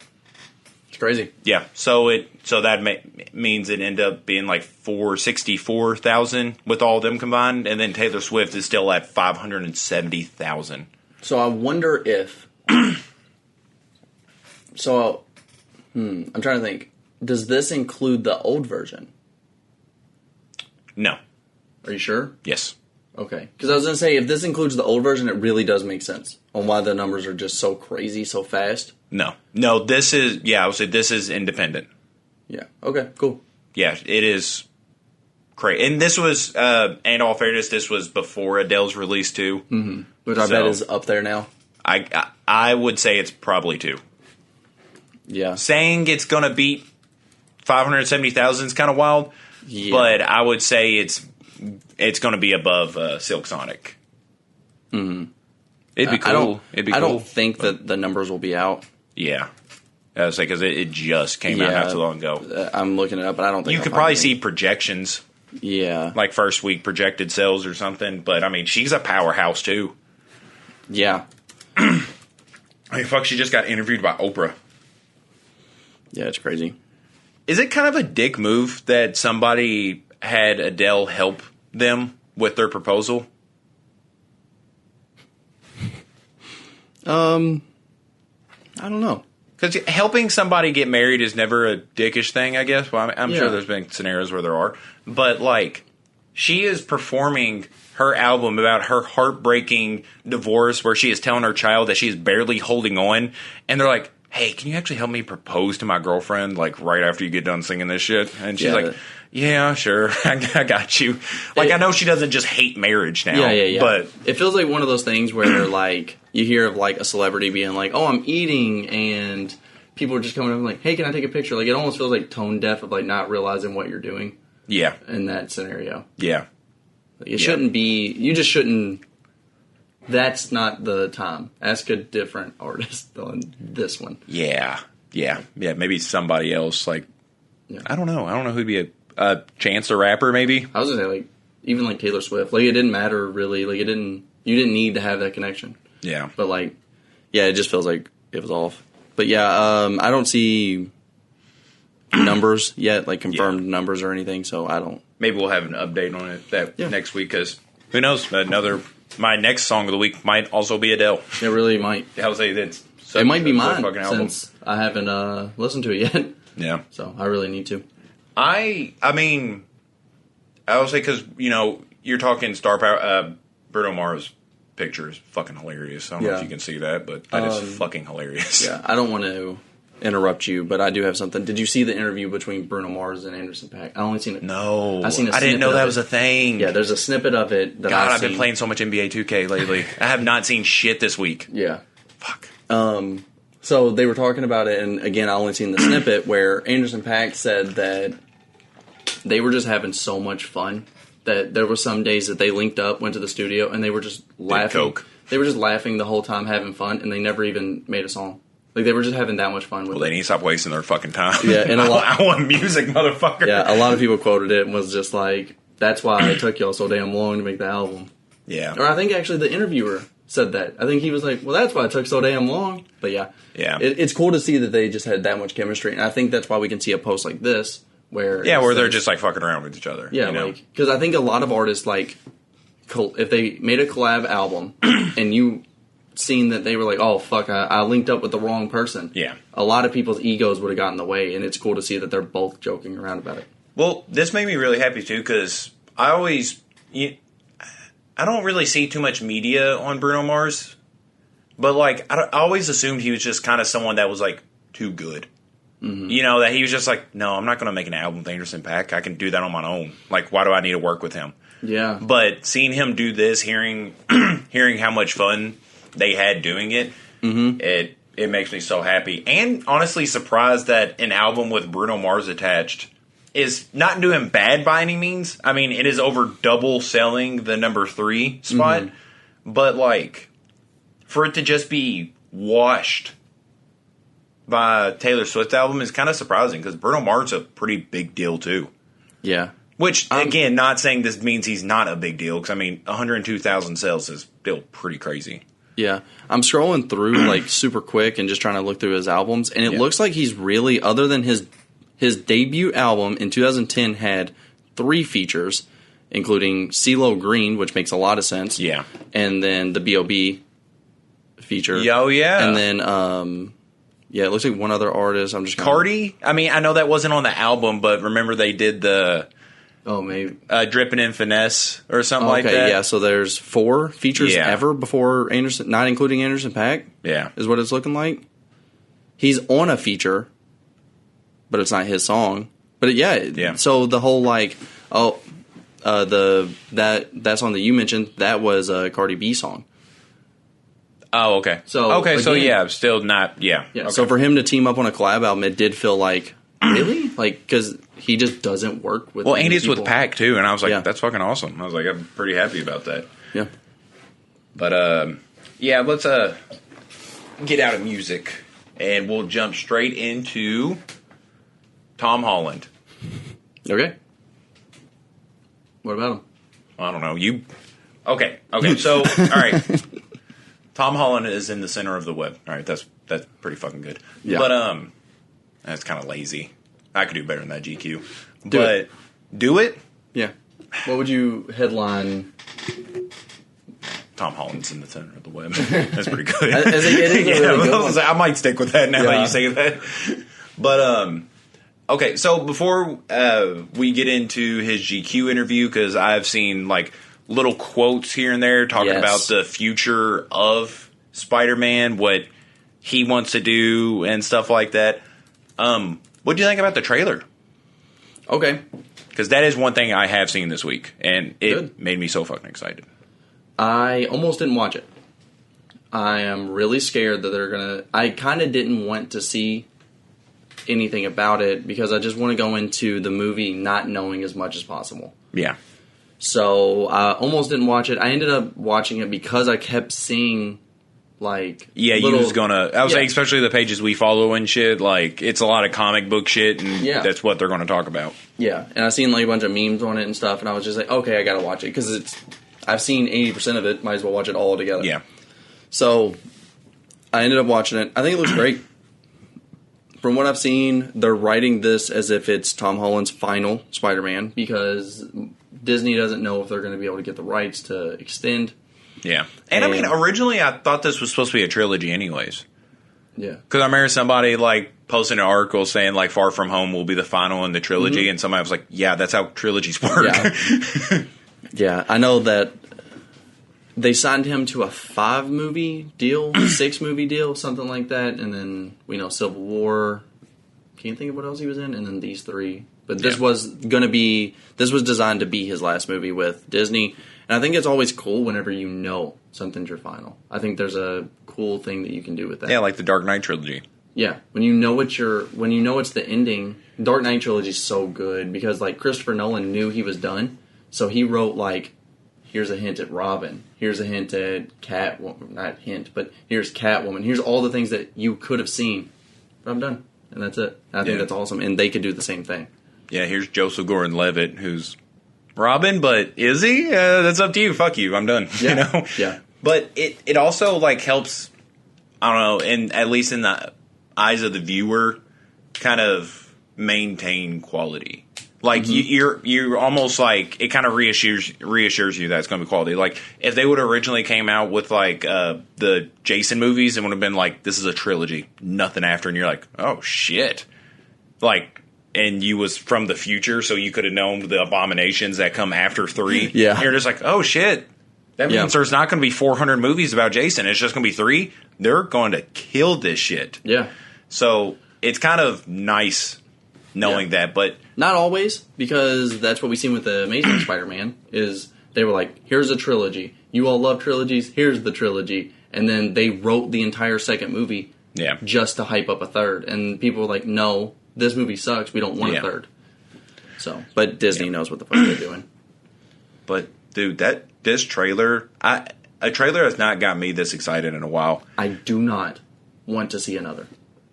Speaker 2: It's crazy.
Speaker 3: Yeah, so that means it ended up being like 464,000 with all of them combined, and then Taylor Swift is still at 570,000.
Speaker 2: So I wonder if. I'm trying to think. Does this include the old version?
Speaker 3: No.
Speaker 2: Are you sure?
Speaker 3: Yes.
Speaker 2: Okay, because I was going to say, if this includes the old version, it really does make sense on why the numbers are just so crazy, so fast.
Speaker 3: No, this is, I would say this is independent.
Speaker 2: Yeah, okay, cool.
Speaker 3: Yeah, it is crazy. And this was, and all fairness, this was before Adele's release too.
Speaker 2: Mm-hmm. Which I bet is up there now.
Speaker 3: I would say it's probably 2.
Speaker 2: Yeah.
Speaker 3: Saying it's going to beat 570,000 is kind of wild, but I would say it's going to be above Silk Sonic.
Speaker 2: Mm-hmm.
Speaker 3: It'd be cool.
Speaker 2: I don't think that the numbers will be out.
Speaker 3: Yeah. I would say because it just came out not too long ago.
Speaker 2: I'm looking it up, but I don't think
Speaker 3: you could probably see projections.
Speaker 2: Yeah.
Speaker 3: Like first week projected sales or something. But, she's a powerhouse, too.
Speaker 2: Yeah.
Speaker 3: Fuck, she just got interviewed by Oprah.
Speaker 2: Yeah, it's crazy.
Speaker 3: Is it kind of a dick move that somebody had Adele help them with their proposal?
Speaker 2: I don't know.
Speaker 3: Because helping somebody get married is never a dickish thing, I guess. Well, I'm sure there's been scenarios where there are. But, she is performing her album about her heartbreaking divorce where she is telling her child that she is barely holding on. And they're like, hey, can you actually help me propose to my girlfriend, right after you get done singing this shit? And she's like, yeah, sure, I got you. I know she doesn't just hate marriage now.
Speaker 2: Yeah.
Speaker 3: But
Speaker 2: it feels like one of those things where, you hear of, a celebrity being like, oh, I'm eating, and people are just coming up and like, hey, can I take a picture? It almost feels like tone deaf of, not realizing what you're doing.
Speaker 3: Yeah.
Speaker 2: In that scenario.
Speaker 3: Yeah.
Speaker 2: It shouldn't be, you just shouldn't. That's not the time. Ask a different artist on this one.
Speaker 3: Yeah. Maybe somebody else. I don't know. I don't know who'd be a Chance the Rapper. Maybe.
Speaker 2: I was gonna say even Taylor Swift. It didn't matter really. You didn't need to have that connection.
Speaker 3: Yeah.
Speaker 2: But it just feels like it was off. But yeah, I don't see numbers yet, confirmed numbers or anything. So I don't.
Speaker 3: Maybe we'll have an update on it next week because who knows? My next song of the week might also be Adele.
Speaker 2: It really might.
Speaker 3: I would say that's.
Speaker 2: It might be mine since I haven't listened to it yet.
Speaker 3: Yeah.
Speaker 2: So I really need to.
Speaker 3: I would say because you're talking star power. Bruno Mars picture is fucking hilarious. I don't know if you can see that, but that is fucking hilarious.
Speaker 2: Yeah, I don't want to interrupt you, but I do have something. Did you see the interview between Bruno Mars and Anderson .Paak? I only seen it.
Speaker 3: No,
Speaker 2: I
Speaker 3: didn't know that was a thing.
Speaker 2: Yeah, there's a snippet of it.
Speaker 3: I've been playing so much NBA 2K lately. I have not seen shit this week.
Speaker 2: Yeah,
Speaker 3: fuck.
Speaker 2: So they were talking about it, and again, I only seen the snippet where Anderson .Paak said that they were just having so much fun that there were some days that they linked up, went to the studio, and they were just laughing. They were just laughing the whole time, having fun, and they never even made a song. They were just having that much fun with it.
Speaker 3: Well, they need to stop wasting their fucking time.
Speaker 2: Yeah, and
Speaker 3: I want music, motherfucker.
Speaker 2: Yeah, a lot of people quoted it and was just that's why it took y'all so damn long to make the album.
Speaker 3: Yeah.
Speaker 2: Or I think actually the interviewer said that. I think he was like, well, that's why it took so damn long. But yeah. It's cool to see that they just had that much chemistry, and I think that's why we can see a post like this where
Speaker 3: they're just fucking around with each other.
Speaker 2: Yeah, because I think a lot of artists if they made a collab album and you seen that they were like, oh fuck, I linked up with the wrong person.
Speaker 3: Yeah,
Speaker 2: a lot of people's egos would have gotten in the way, and it's cool to see that they're both joking around about it.
Speaker 3: Well, this made me really happy too because I don't really see too much media on Bruno Mars, but like I always assumed he was just kind of someone that was like too good. Mm-hmm. You know, that he was just like, no, I'm not going to make an album with Anderson .Paak. I can do that on my own. Like, why do I need to work with him?
Speaker 2: Yeah.
Speaker 3: But seeing him do this, hearing how much fun they had doing it, it makes me so happy. And honestly surprised that an album with Bruno Mars attached is not doing bad by any means. I mean, it is over double selling the number 3 spot. Mm-hmm. But, like, for it to just be washed by Taylor Swift album is kind of surprising because Bruno Mars is a pretty big deal too.
Speaker 2: Yeah.
Speaker 3: Which, again, not saying this means he's not a big deal because, I mean, 102,000 sales is still pretty crazy.
Speaker 2: Yeah. I'm scrolling through, like, super quick and just trying to look through his albums, and it looks like he's really, other than his debut album in 2010 had 3 features, including CeeLo Green, which makes a lot of sense.
Speaker 3: Yeah.
Speaker 2: And then the B.O.B. feature.
Speaker 3: Oh, yeah.
Speaker 2: And then, yeah, it looks like one other artist. I'm just
Speaker 3: Cardi? I mean, I know that wasn't on the album, but remember they did the...
Speaker 2: Oh, maybe.
Speaker 3: Drippin' in Finesse or something like that?
Speaker 2: Okay, yeah, so there's 4 features ever before Anderson, not including Anderson .Paak?
Speaker 3: Yeah.
Speaker 2: Is what it's looking like. He's on a feature, but it's not his song. But yeah. So the whole, like, that song that you mentioned, that was a Cardi B song.
Speaker 3: Oh, okay.
Speaker 2: So
Speaker 3: yeah, still not, yeah. Okay.
Speaker 2: So for him to team up on a collab album, it did feel like, really? Like, because he just doesn't work with
Speaker 3: and he's with Pac, too, and I was like, that's fucking awesome. I was like, I'm pretty happy about that.
Speaker 2: Yeah.
Speaker 3: But, yeah, let's get out of music, and we'll jump straight into Tom Holland.
Speaker 2: Okay. What about him?
Speaker 3: I don't know. Okay, so, all right. Tom Holland is in the center of the web. All right, that's pretty fucking good. Yeah. But that's kind of lazy. I could do better than that, GQ. Do it?
Speaker 2: Yeah. What would you headline?
Speaker 3: Tom Holland's in the center of the web. That's pretty good. I might stick with that now that you say that. But okay, so before we get into his GQ interview, because I've seen like little quotes here and there talking about the future of Spider-Man, what he wants to do and stuff like that. What do you think about the trailer?
Speaker 2: Okay.
Speaker 3: Because that is one thing I have seen this week, and it made me so fucking excited.
Speaker 2: I almost didn't watch it. I am really scared that they're going to... I kind of didn't want to see anything about it because I just want to go into the movie not knowing as much as possible.
Speaker 3: Yeah.
Speaker 2: So I almost didn't watch it. I ended up watching it because I kept seeing, like...
Speaker 3: Yeah, you was gonna... I was saying, especially the pages we follow and shit, like, it's a lot of comic book shit, and that's what they're going to talk about.
Speaker 2: Yeah, and I seen, like, a bunch of memes on it and stuff, and I was just like, okay, I gotta watch it, because it's... I've seen 80% of it, might as well watch it all together.
Speaker 3: Yeah.
Speaker 2: So, I ended up watching it. I think it looks great. From what I've seen, they're writing this as if it's Tom Holland's final Spider-Man, because Disney doesn't know if they're going to be able to get the rights to extend.
Speaker 3: Yeah. And I mean, originally I thought this was supposed to be a trilogy anyways.
Speaker 2: Yeah.
Speaker 3: Because I remember somebody, like, posting an article saying, like, Far From Home will be the final in the trilogy, and somebody was like, yeah, that's how trilogies work.
Speaker 2: Yeah. Yeah, I know that they signed him to a 5-movie deal, 6-movie deal, something like that, and then, we know, Civil War. Can't think of what else he was in, and then these 3. But this was designed to be his last movie with Disney, and I think it's always cool whenever you know something's your final. I think there's a cool thing that you can do with that.
Speaker 3: Yeah, like the Dark Knight trilogy.
Speaker 2: Yeah, when you know it's the ending. Dark Knight trilogy is so good because, like, Christopher Nolan knew he was done. So he wrote, like, here's a hint at Robin. Here's a hint at Catwoman. Not hint, but here's Catwoman. Here's all the things that you could have seen. But I'm done. And that's it. I think that's awesome. And they could do the same thing. Yeah,
Speaker 3: here's Joseph Gordon-Levitt, who's Robin, but is he? That's up to you. Fuck you. I'm done.
Speaker 2: Yeah.
Speaker 3: You know?
Speaker 2: Yeah.
Speaker 3: But it also, like, helps, I don't know, and at least in the eyes of the viewer, kind of maintain quality. Like, you're almost like, it kind of reassures you that it's going to be quality. Like, if they would have originally came out with, like, the Jason movies, it would have been like, this is a trilogy, nothing after, and you're like, oh, shit. Like, and you was from the future, so you could have known the abominations that come after 3.
Speaker 2: Yeah.
Speaker 3: And you're just like, oh shit. That means there's not going to be 400 movies about Jason. It's just going to be 3. They're going to kill this shit.
Speaker 2: Yeah.
Speaker 3: So it's kind of nice knowing that, but
Speaker 2: not always, because that's what we seen with the Amazing Spider-Man. Is they were like, here's a trilogy. You all love trilogies. Here's the trilogy, and then they wrote the entire second movie. Just to hype up a third, and people were like, no. This movie sucks. We don't want a third. So, but Disney knows what the fuck they're doing.
Speaker 3: But dude, this trailer, a trailer has not got me this excited in a while.
Speaker 2: I do not want to see another.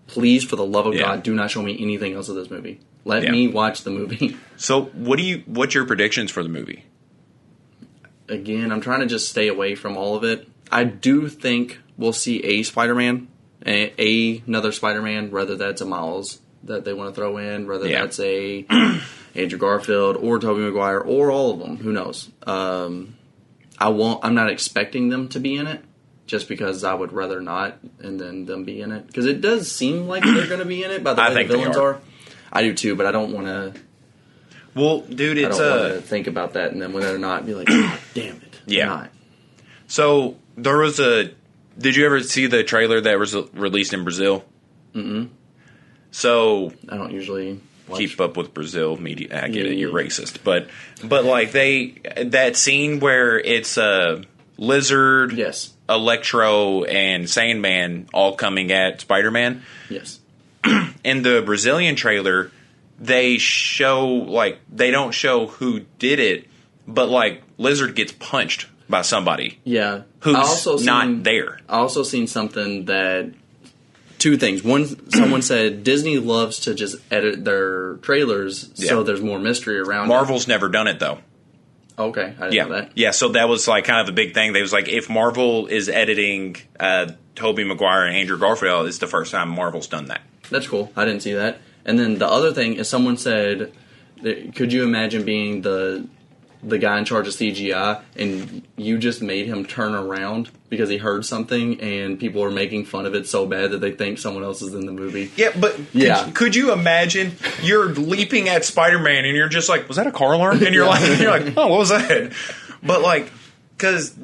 Speaker 2: Please, for the love of God, do not show me anything else of this movie. Let me watch the movie.
Speaker 3: So, what's your predictions for the movie?
Speaker 2: Again, I'm trying to just stay away from all of it. I do think we'll see a Spider-Man, another Spider-Man, whether that's a Miles that they want to throw in, whether that's a Andrew Garfield or Tobey Maguire or all of them. Who knows? I'm not expecting them to be in it, just because I would rather not, and then them be in it, because it does seem like they're going to be in it by the way the villains are. I do too, but I don't want to.
Speaker 3: Well, dude, it's
Speaker 2: I don't want to think about that, and then when they're not, be like, God damn it, they're not.
Speaker 3: So there was a. Did you ever see the trailer that was released in Brazil? Mm-mm. So
Speaker 2: I don't usually
Speaker 3: keep up with Brazil media. I get it, you're racist, but like that scene where it's a Lizard, Electro, and Sandman all coming at Spider-Man.
Speaker 2: Yes.
Speaker 3: In the Brazilian trailer, they don't show who did it, but like Lizard gets punched by somebody.
Speaker 2: Yeah.
Speaker 3: Who's not there.
Speaker 2: I also seen something that. Two things. One, someone said Disney loves to just edit their trailers so there's more mystery around
Speaker 3: Marvel's never done it, though.
Speaker 2: Okay, I didn't know that.
Speaker 3: Yeah, so that was like kind of a big thing. They was like, if Marvel is editing Tobey Maguire and Andrew Garfield, it's the first time Marvel's done that.
Speaker 2: That's cool. I didn't see that. And then the other thing is someone said, could you imagine being the guy in charge of CGI and you just made him turn around because he heard something and people are making fun of it so bad that they think someone else is in the movie?
Speaker 3: Yeah, but could you imagine you're leaping at Spider-Man and you're just like, was that a car alarm? And you're like, oh, what was that? But like, because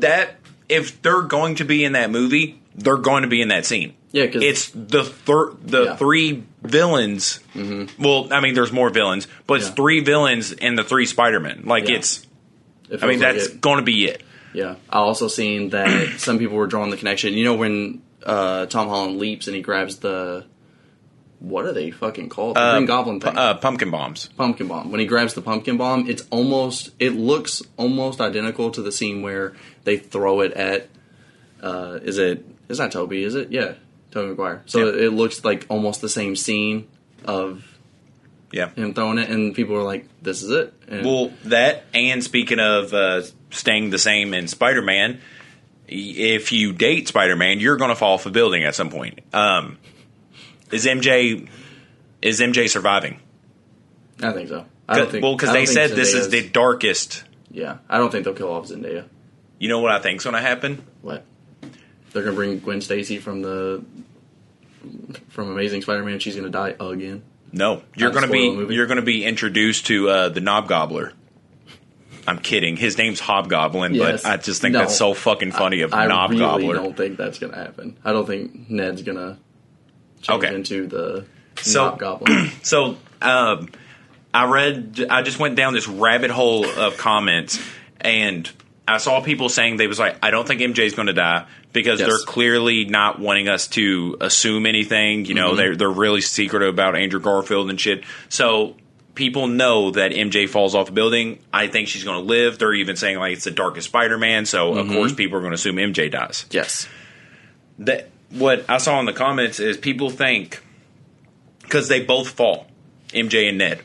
Speaker 3: if they're going to be in that movie, they're going to be in that scene.
Speaker 2: Yeah, because
Speaker 3: it's the three villains. Mm-hmm. Well, I mean, there's more villains, but it's 3 villains and the 3 Spider-Men. Like that's going to be it.
Speaker 2: Yeah, I also seen that some people were drawing the connection. You know when Tom Holland leaps and he grabs the what are they fucking called? The Green Goblin thing.
Speaker 3: Pumpkin bombs.
Speaker 2: Pumpkin bomb. When he grabs the pumpkin bomb, it looks almost identical to the scene where they throw it at. It's not Toby, is it? Yeah. Tobey Maguire. So it looks like almost the same scene of him throwing it, and people were like, this is it. And
Speaker 3: that, and speaking of staying the same in Spider-Man, if you date Spider-Man, you're going to fall off a building at some point. Is MJ surviving?
Speaker 2: I think so.
Speaker 3: Because they said this is the darkest.
Speaker 2: Yeah, I don't think they'll kill off Zendaya.
Speaker 3: You know what I think's going to happen?
Speaker 2: What? They're going to bring Gwen Stacy from Amazing Spider-Man. She's going to die again.
Speaker 3: No, you're going to be introduced to the Knob Gobbler. I'm kidding. His name's Hobgoblin, but I just think that's so fucking funny of Knob Gobbler.
Speaker 2: I really don't think that's going to happen. I don't think Ned's going to change into the Knob Goblin.
Speaker 3: So I just went down this rabbit hole of comments, and I saw people saying they was like, I don't think MJ's going to die because they're clearly not wanting us to assume anything. You know, they're really secretive about Andrew Garfield and shit. So people know that MJ falls off a building. I think she's going to live. They're even saying like it's the darkest Spider-Man. So of course people are going to assume MJ dies.
Speaker 2: Yes.
Speaker 3: What I saw in the comments is people think because they both fall, MJ and Ned.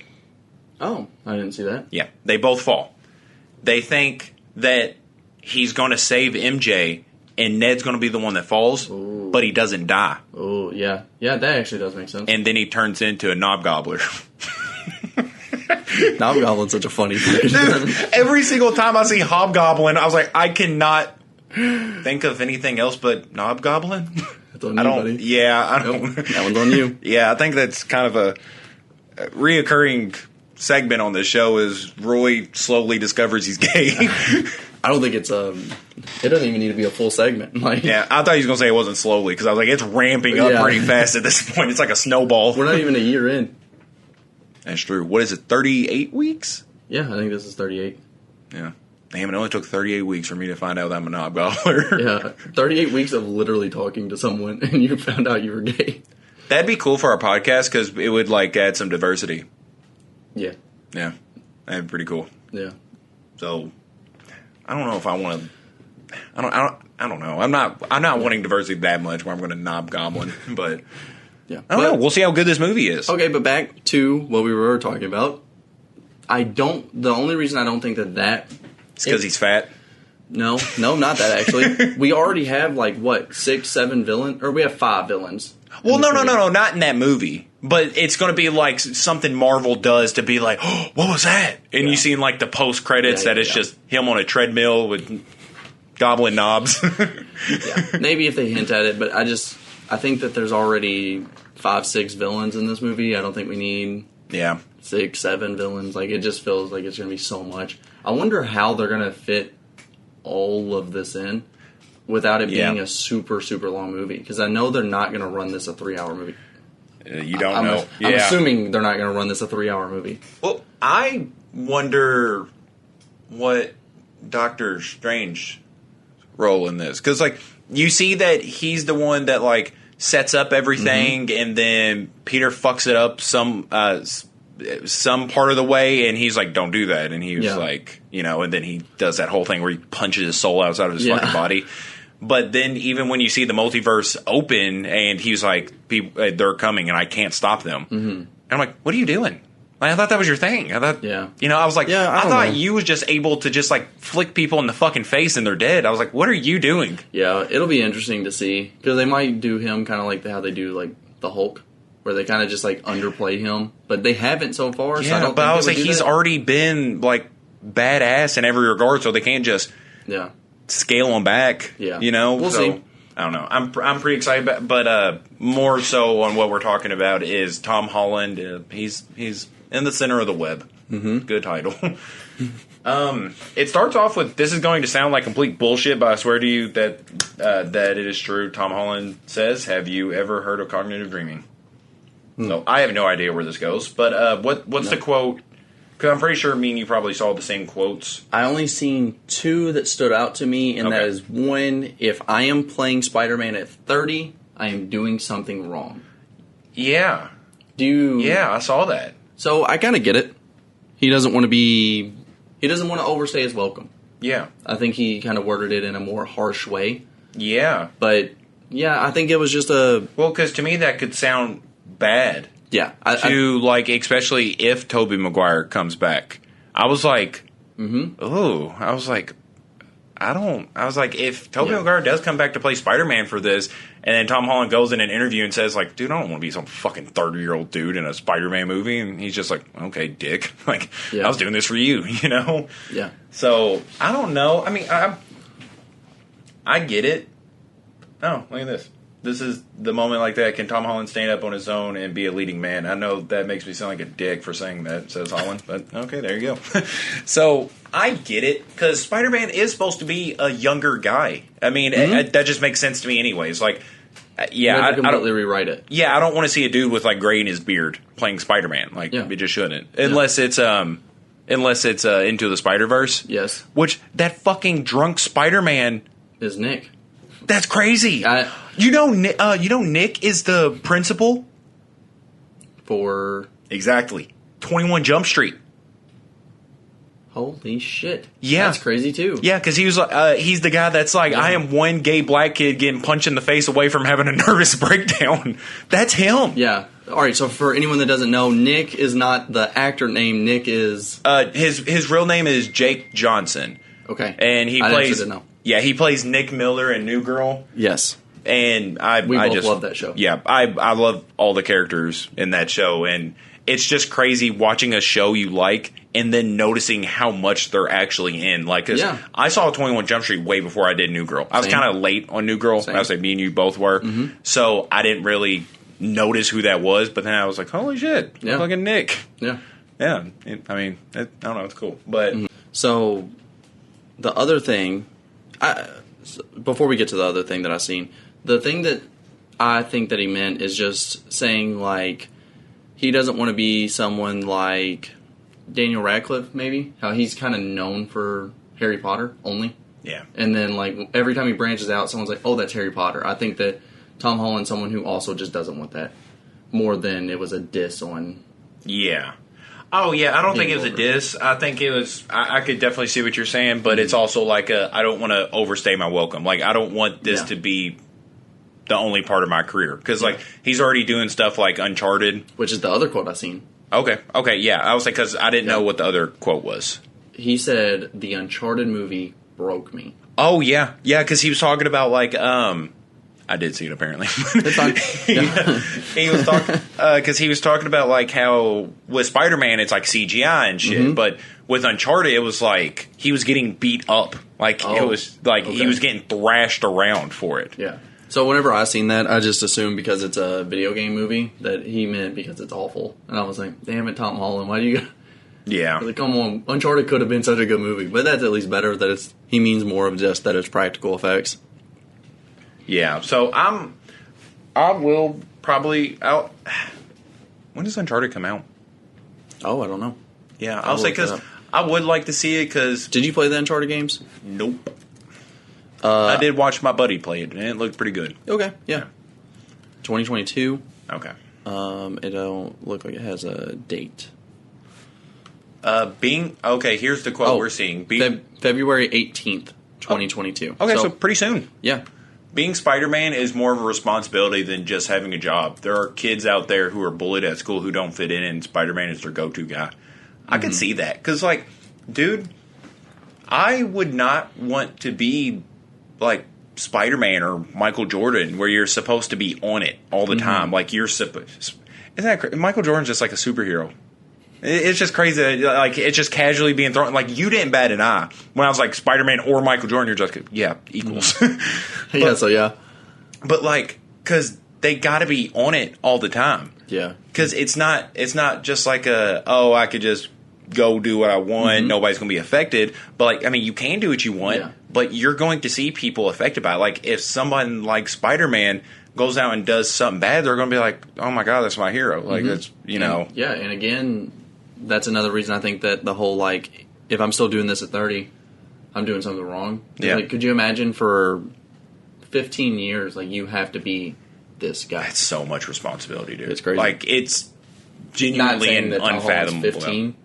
Speaker 2: Oh, I didn't see that.
Speaker 3: Yeah, they both fall. They think that he's going to save MJ and Ned's going to be the one that falls, but he doesn't die.
Speaker 2: Oh, yeah. Yeah, that actually does make sense.
Speaker 3: And then he turns into a Knob Gobbler.
Speaker 2: Knob Goblin's such a funny thing.
Speaker 3: Dude, every single time I see Hobgoblin, I was like, I cannot think of anything else but Knob Goblin.
Speaker 2: That's on you, buddy.
Speaker 3: Yeah, I don't.
Speaker 2: That one's on you.
Speaker 3: Yeah, I think that's kind of reoccurring segment on this show is Roy slowly discovers he's gay.
Speaker 2: I don't think it's it doesn't even need to be a full segment. Like,
Speaker 3: yeah, I thought he was gonna say it wasn't slowly because I was like, it's ramping up pretty fast at this point. It's like a snowball.
Speaker 2: We're not even a year in.
Speaker 3: That's true. What is it? 38 weeks?
Speaker 2: Yeah, I think this is 38.
Speaker 3: Yeah. Damn, it only took 38 weeks for me to find out that I'm a knob gobbler.
Speaker 2: Yeah, 38 weeks of literally talking to someone, and you found out you were gay.
Speaker 3: That'd be cool for our podcast because it would like add some diversity.
Speaker 2: Yeah.
Speaker 3: Yeah, that'd be pretty cool.
Speaker 2: Yeah.
Speaker 3: So, I don't know if I want to. I don't know. I'm not wanting diversity that much where I'm going to knob goblin, but
Speaker 2: yeah,
Speaker 3: I don't know. We'll see how good this movie is.
Speaker 2: Okay, but back to what we were talking about. The only reason I don't think that
Speaker 3: it's because he's fat.
Speaker 2: No, not that actually. We already have like what 6, 7 villains, or we have 5 villains.
Speaker 3: Well, no, not in that movie. But it's going to be like something Marvel does to be like, oh, what was that? And you see in like the post credits that it's just him on a treadmill with goblin knobs.
Speaker 2: Yeah, maybe if they hint at it, but I think that there's already 5, 6 villains in this movie. I don't think we need 6, 7 villains. Like, it just feels like it's going to be so much. I wonder how they're going to fit all of this in without it being a super, super long movie. Because I know they're not going to run this a 3-hour movie.
Speaker 3: You don't know.
Speaker 2: I'm assuming they're not going to run this a 3-hour movie.
Speaker 3: Well, I wonder what Doctor Strange's role in this. Because, like, you see that he's the one that, like, sets up everything, and then Peter fucks it up some part of the way, and he's like, don't do that. And he was like, and then he does that whole thing where he punches his soul outside of his fucking body. But then even when you see the multiverse open and he's like, they're coming and I can't stop them. And I'm like, what are you doing? Like, I thought that was your thing. I thought, I was like, I thought you was just able to just like flick people in the fucking face and they're dead. I was like, what are you doing? Yeah,
Speaker 2: it'll be interesting to see because they might do him kind of like how they do like the Hulk, where they kind of just like underplay him, but they haven't so far.
Speaker 3: Yeah,
Speaker 2: so I don't
Speaker 3: but
Speaker 2: think
Speaker 3: I was like, he's already been like badass in every regard, so they can't just scale him back. Yeah,
Speaker 2: we'll see.
Speaker 3: I don't know. I'm pretty excited, but more so on what we're talking about is Tom Holland. He's in the center of the web. Good title. It starts off with, this is going to sound like complete bullshit, but I swear to you that it is true. Tom Holland says, "Have you ever heard of cognitive dreaming?" So I have no idea where this goes, but what's the quote? Because I'm pretty sure me and you probably saw the same quotes.
Speaker 2: I only seen 2 that stood out to me, and that is one, if I am playing Spider-Man at 30, I am doing something wrong.
Speaker 3: Yeah.
Speaker 2: Yeah,
Speaker 3: I saw that.
Speaker 2: So I kind of get it. He doesn't want to overstay his welcome. Yeah. I think he kind of worded it in a more harsh way.
Speaker 3: Yeah.
Speaker 2: But, yeah, I think it was just a...
Speaker 3: Well, because to me that could sound bad.
Speaker 2: Yeah.
Speaker 3: Like, especially if Tobey Maguire comes back. I was like, I was like, if Tobey Maguire does come back to play Spider-Man for this, and then Tom Holland goes in an interview and says, like, dude, I don't want to be some fucking 30-year-old dude in a Spider-Man movie, and he's just like, okay, dick. Like, I was doing this for you, Yeah. So, I don't know. I mean, I get it. Oh, look at this. This is the moment like that. Can Tom Holland stand up on his own and be a leading man? I know that makes me sound like a dick for saying that, says Holland, but okay, there you go. So, I get it, because Spider-Man is supposed to be a younger guy. I mean, that just makes sense to me anyways. Like, I don't
Speaker 2: rewrite it.
Speaker 3: Yeah, I don't want to see a dude with, like, gray in his beard playing Spider-Man. Like, it just shouldn't. Unless it's Into the Spider-Verse.
Speaker 2: Yes.
Speaker 3: Which, that fucking drunk Spider-Man...
Speaker 2: is Nick.
Speaker 3: That's crazy. You know Nick is the principal
Speaker 2: for
Speaker 3: 21 Jump Street.
Speaker 2: Holy shit!
Speaker 3: Yeah,
Speaker 2: that's crazy too.
Speaker 3: Yeah, because he was he's the guy that's like, I am one gay black kid getting punched in the face away from having a nervous breakdown. That's him.
Speaker 2: Yeah. All right. So for anyone that doesn't know, Nick is not the actor name. Nick is
Speaker 3: his real name is Jake Johnson.
Speaker 2: Okay.
Speaker 3: And he plays. Yeah, he plays Nick Miller in New Girl.
Speaker 2: Yes.
Speaker 3: And I
Speaker 2: both love that show.
Speaker 3: Yeah, I love all the characters in that show, and it's just crazy watching a show you like and then noticing how much they're actually in. Like, cause I saw 21 Jump Street way before I did New Girl. I was kind of late on New Girl. I would say me and you both were. So I didn't really notice who that was, but then I was like, holy shit,
Speaker 2: Yeah.
Speaker 3: fucking Nick.
Speaker 2: Yeah.
Speaker 3: Yeah, I mean, I don't know, it's cool. But
Speaker 2: So, the other thing, before we get to the other thing that I seen, the thing that I think that he meant is just saying, like, he doesn't want to be someone like Daniel Radcliffe, maybe. How he's kind of known for Harry Potter only.
Speaker 3: yeah.
Speaker 2: And then, like, every time he branches out, someone's like, oh, that's Harry Potter. I think that Tom Holland's someone who also just doesn't want that more than it was a diss on.
Speaker 3: Yeah. Oh, yeah, I don't think it was a
Speaker 2: older.
Speaker 3: diss. I think it was, I could definitely see what you're saying, but it's also like I don't want to overstay my welcome. Like, I don't want this to be the only part of my career. Because, like, he's already doing stuff like Uncharted.
Speaker 2: Which is the other quote I seen.
Speaker 3: Okay, yeah. I was like, because I didn't know what the other quote was.
Speaker 2: He said, the Uncharted movie broke me.
Speaker 3: Oh, yeah. Yeah, because he was talking about, like, I did see it apparently.
Speaker 2: It's fine. Yeah.
Speaker 3: He was talking because he was talking about like how with Spider-Man it's like CGI and shit, but with Uncharted it was like he was getting beat up, like it was like he was getting thrashed around for it.
Speaker 2: Yeah. So whenever I seen that, I just assumed because it's a video game movie that he meant because it's awful, and I was like, "Damn it, Tom Holland, why do you?"
Speaker 3: Yeah,
Speaker 2: Like, come on, Uncharted could have been such a good movie, but that's at least better that he means more of just that it's practical effects.
Speaker 3: yeah. So I will probably out. When does Uncharted come out?
Speaker 2: Oh, I don't know.
Speaker 3: Yeah, I'll say because I would like to see it because
Speaker 2: Did you play the Uncharted games?
Speaker 3: nope. I did watch my buddy play it and it looked pretty good.
Speaker 2: Okay, yeah. 2022.
Speaker 3: Okay.
Speaker 2: It don't look like it has a date.
Speaker 3: Here's the quote we're seeing.
Speaker 2: February 18th, 2022.
Speaker 3: Okay, so pretty soon.
Speaker 2: Yeah.
Speaker 3: Being Spider-Man is more of a responsibility than just having a job. There are kids out there who are bullied at school who don't fit in, and Spider-Man is their go-to guy. I can see that. Because, like, dude, I would not want to be, like, Spider-Man or Michael Jordan, where you're supposed to be on it all the time. Like, you're supposed... Isn't that crazy? Michael Jordan's just like a superhero. It's just crazy that, like, it's just casually being thrown. Like, you didn't bat an eye when I was like Spider-Man or Michael Jordan. You're just like, yeah, equals.
Speaker 2: Yeah.
Speaker 3: But like, because they got to be on it all the time.
Speaker 2: Yeah.
Speaker 3: Because it's not just like I could just go do what I want. Nobody's going to be affected. But like, I mean, you can do what you want, but you're going to see people affected by it. Like, if someone like Spider-Man goes out and does something bad, they're going to be like, oh my God, that's my hero. Like, that's, you know.
Speaker 2: Yeah, and again, that's another reason I think that the whole, like, if I'm still doing this at 30, I'm doing something wrong.
Speaker 3: Yeah.
Speaker 2: Like, could you imagine for 15 years, like, you have to be this guy?
Speaker 3: That's so much responsibility, dude.
Speaker 2: It's crazy.
Speaker 3: Like, it's
Speaker 2: Not
Speaker 3: genuinely
Speaker 2: saying
Speaker 3: and
Speaker 2: that Tom Holland's
Speaker 3: unfathomable.
Speaker 2: 15.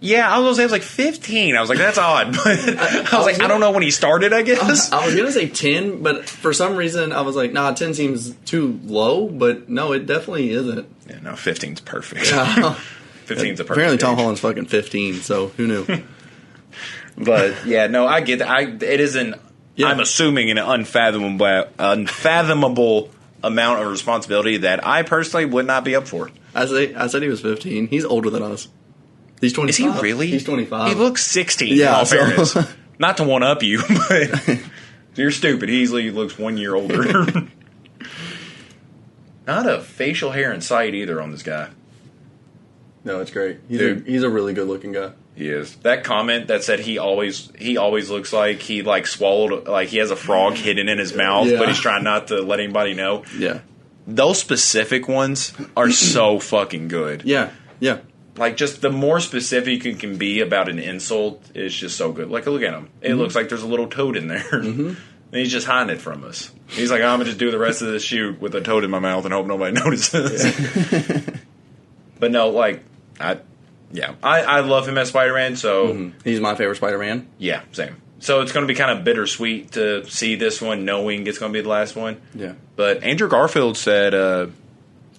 Speaker 3: Yeah, I was going to say it was like 15. I was like, that's odd. But I was like, I don't know when he started, I guess.
Speaker 2: I was going to say 10, but for some reason, I was like, nah, 10 seems too low, but no, it definitely isn't.
Speaker 3: Yeah, no, 15's perfect.
Speaker 2: Yeah.
Speaker 3: 15's a perfect
Speaker 2: Apparently, Tom
Speaker 3: age.
Speaker 2: Holland's fucking 15, so who knew?
Speaker 3: But yeah, no, I get that. It is an.
Speaker 2: Yeah.
Speaker 3: I'm assuming an unfathomable amount of responsibility that I personally would not be up for.
Speaker 2: I said he was 15. He's older than us. He's 25.
Speaker 3: Is he really?
Speaker 2: He's 25.
Speaker 3: He looks 16.
Speaker 2: Yeah,
Speaker 3: in all
Speaker 2: so-
Speaker 3: fairness. Not to one up you, but you're stupid. He easily looks 1 year older. Not a facial hair in sight either on this guy.
Speaker 2: No, it's great.
Speaker 3: Dude.
Speaker 2: He's a really good looking guy.
Speaker 3: He is. That comment that said he always looks like he like swallowed, like he has a frog hidden in his mouth,
Speaker 2: Yeah.
Speaker 3: but he's trying not to let anybody know.
Speaker 2: Yeah.
Speaker 3: Those specific ones are so fucking good.
Speaker 2: Yeah. Yeah.
Speaker 3: Like, just the more specific you can be about an insult is just so good. Like, look at him. It looks like there's a little toad in there. And he's just hiding it from us. He's like, I'm going to just do the rest of this shoot with a toad in my mouth and hope nobody notices. But no, like, I love him as Spider-Man, so...
Speaker 2: He's my favorite Spider-Man.
Speaker 3: Yeah, same. So it's going to be kind of bittersweet to see this one knowing it's going to be the last one.
Speaker 2: Yeah.
Speaker 3: But Andrew Garfield said...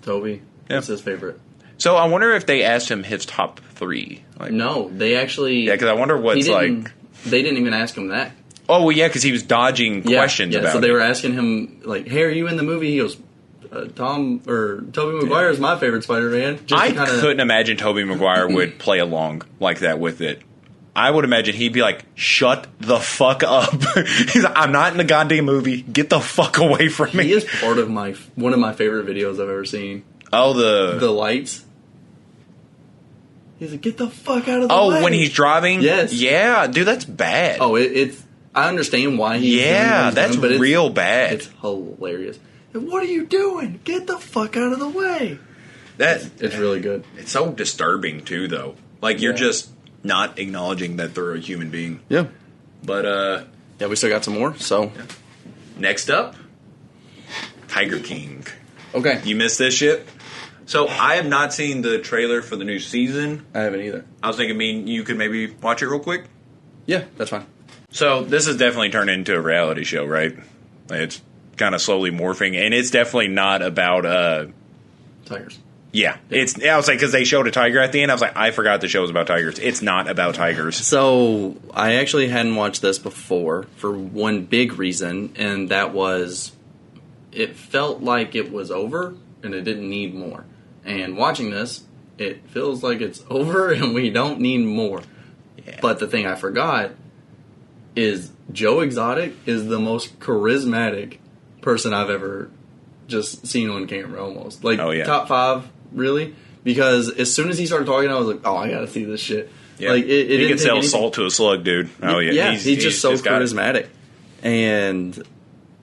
Speaker 2: Toby.
Speaker 3: Yeah.
Speaker 2: That's his favorite.
Speaker 3: So I wonder if they asked him his top 3. Like,
Speaker 2: No, they actually...
Speaker 3: yeah, because I wonder what's like...
Speaker 2: They didn't even ask him that.
Speaker 3: Oh, well, yeah, because he was dodging questions about
Speaker 2: so
Speaker 3: it.
Speaker 2: they were asking him, like, hey, are you in the movie? He goes, Tobey Maguire is my favorite Spider-Man.
Speaker 3: I couldn't imagine Tobey Maguire would play along like that with it. I would imagine he'd be like, shut the fuck up. He's like, I'm not in the goddamn movie. Get the fuck away from me.
Speaker 2: He is part of one of my favorite videos I've ever seen.
Speaker 3: Oh,
Speaker 2: the lights. He's like, get the fuck out of the way.
Speaker 3: Oh, when he's driving?
Speaker 2: Yes.
Speaker 3: Yeah, dude, that's bad.
Speaker 2: Oh, it's... I understand why he's doing what he's
Speaker 3: that's
Speaker 2: doing, but
Speaker 3: real bad.
Speaker 2: It's hilarious. And what are you doing? Get the fuck out of the way. It's really good.
Speaker 3: It's so disturbing, too, though. Like, you're just not acknowledging that they're a human being.
Speaker 2: Yeah.
Speaker 3: But,
Speaker 2: yeah, we still got some more, so...
Speaker 3: Yeah. Next up, Tiger King.
Speaker 2: Okay.
Speaker 3: You missed this shit? So, I have not seen the trailer for the new season.
Speaker 2: I haven't either.
Speaker 3: I was thinking, you could maybe watch it real quick?
Speaker 2: Yeah, that's fine.
Speaker 3: So, this has definitely turned into a reality show, right? It's kind of slowly morphing, and it's definitely not about...
Speaker 2: Tigers.
Speaker 3: Yeah. I was like, because they showed a tiger at the end, I was like, I forgot the show was about tigers. It's not about tigers.
Speaker 2: So, I actually hadn't watched this before for one big reason, and that was it felt like it was over, and it didn't need more. And watching this, it feels like it's over, and we don't need more. Yeah. But the thing I forgot is Joe Exotic is the most charismatic person I've ever just seen on camera, almost. Like, top 5, really. Because as soon as he started talking, I was like, oh, I gotta see this shit.
Speaker 3: Yeah.
Speaker 2: Like,
Speaker 3: he can sell salt to a slug, dude. Oh, yeah.
Speaker 2: Yeah, he's just so charismatic. And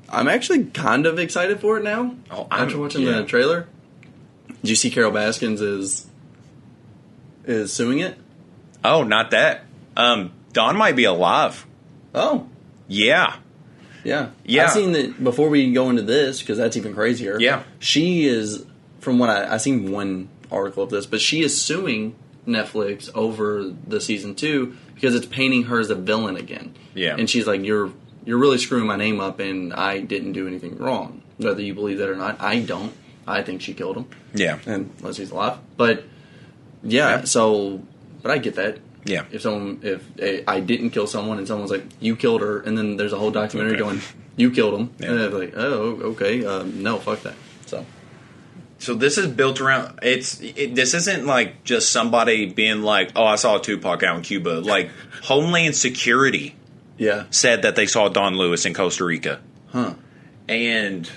Speaker 2: I'm actually kind of excited for it now. Oh, after watching the trailer. Did you see Carole Baskins is suing it?
Speaker 3: Oh, not that. Dawn might be alive.
Speaker 2: Oh.
Speaker 3: Yeah.
Speaker 2: Yeah. I've seen that before we go into this, because that's even crazier.
Speaker 3: Yeah.
Speaker 2: She is, from what I seen one article of this, but she is suing Netflix over the season 2 because it's painting her as a villain again.
Speaker 3: Yeah.
Speaker 2: And she's like, you're really screwing my name up, and I didn't do anything wrong. Whether you believe that or not, I don't. I think she killed him.
Speaker 3: Yeah.
Speaker 2: Unless he's alive. But, but I get that.
Speaker 3: Yeah.
Speaker 2: If I didn't kill someone and someone's like, you killed her, and then there's a whole documentary going, you killed him. Yeah. And they're like, oh, okay, no, fuck that.
Speaker 3: So this is built around, this isn't like just somebody being like, oh, I saw Tupac out in Cuba. Like, Homeland Security said that they saw Don Lewis in Costa Rica.
Speaker 2: Huh.
Speaker 3: And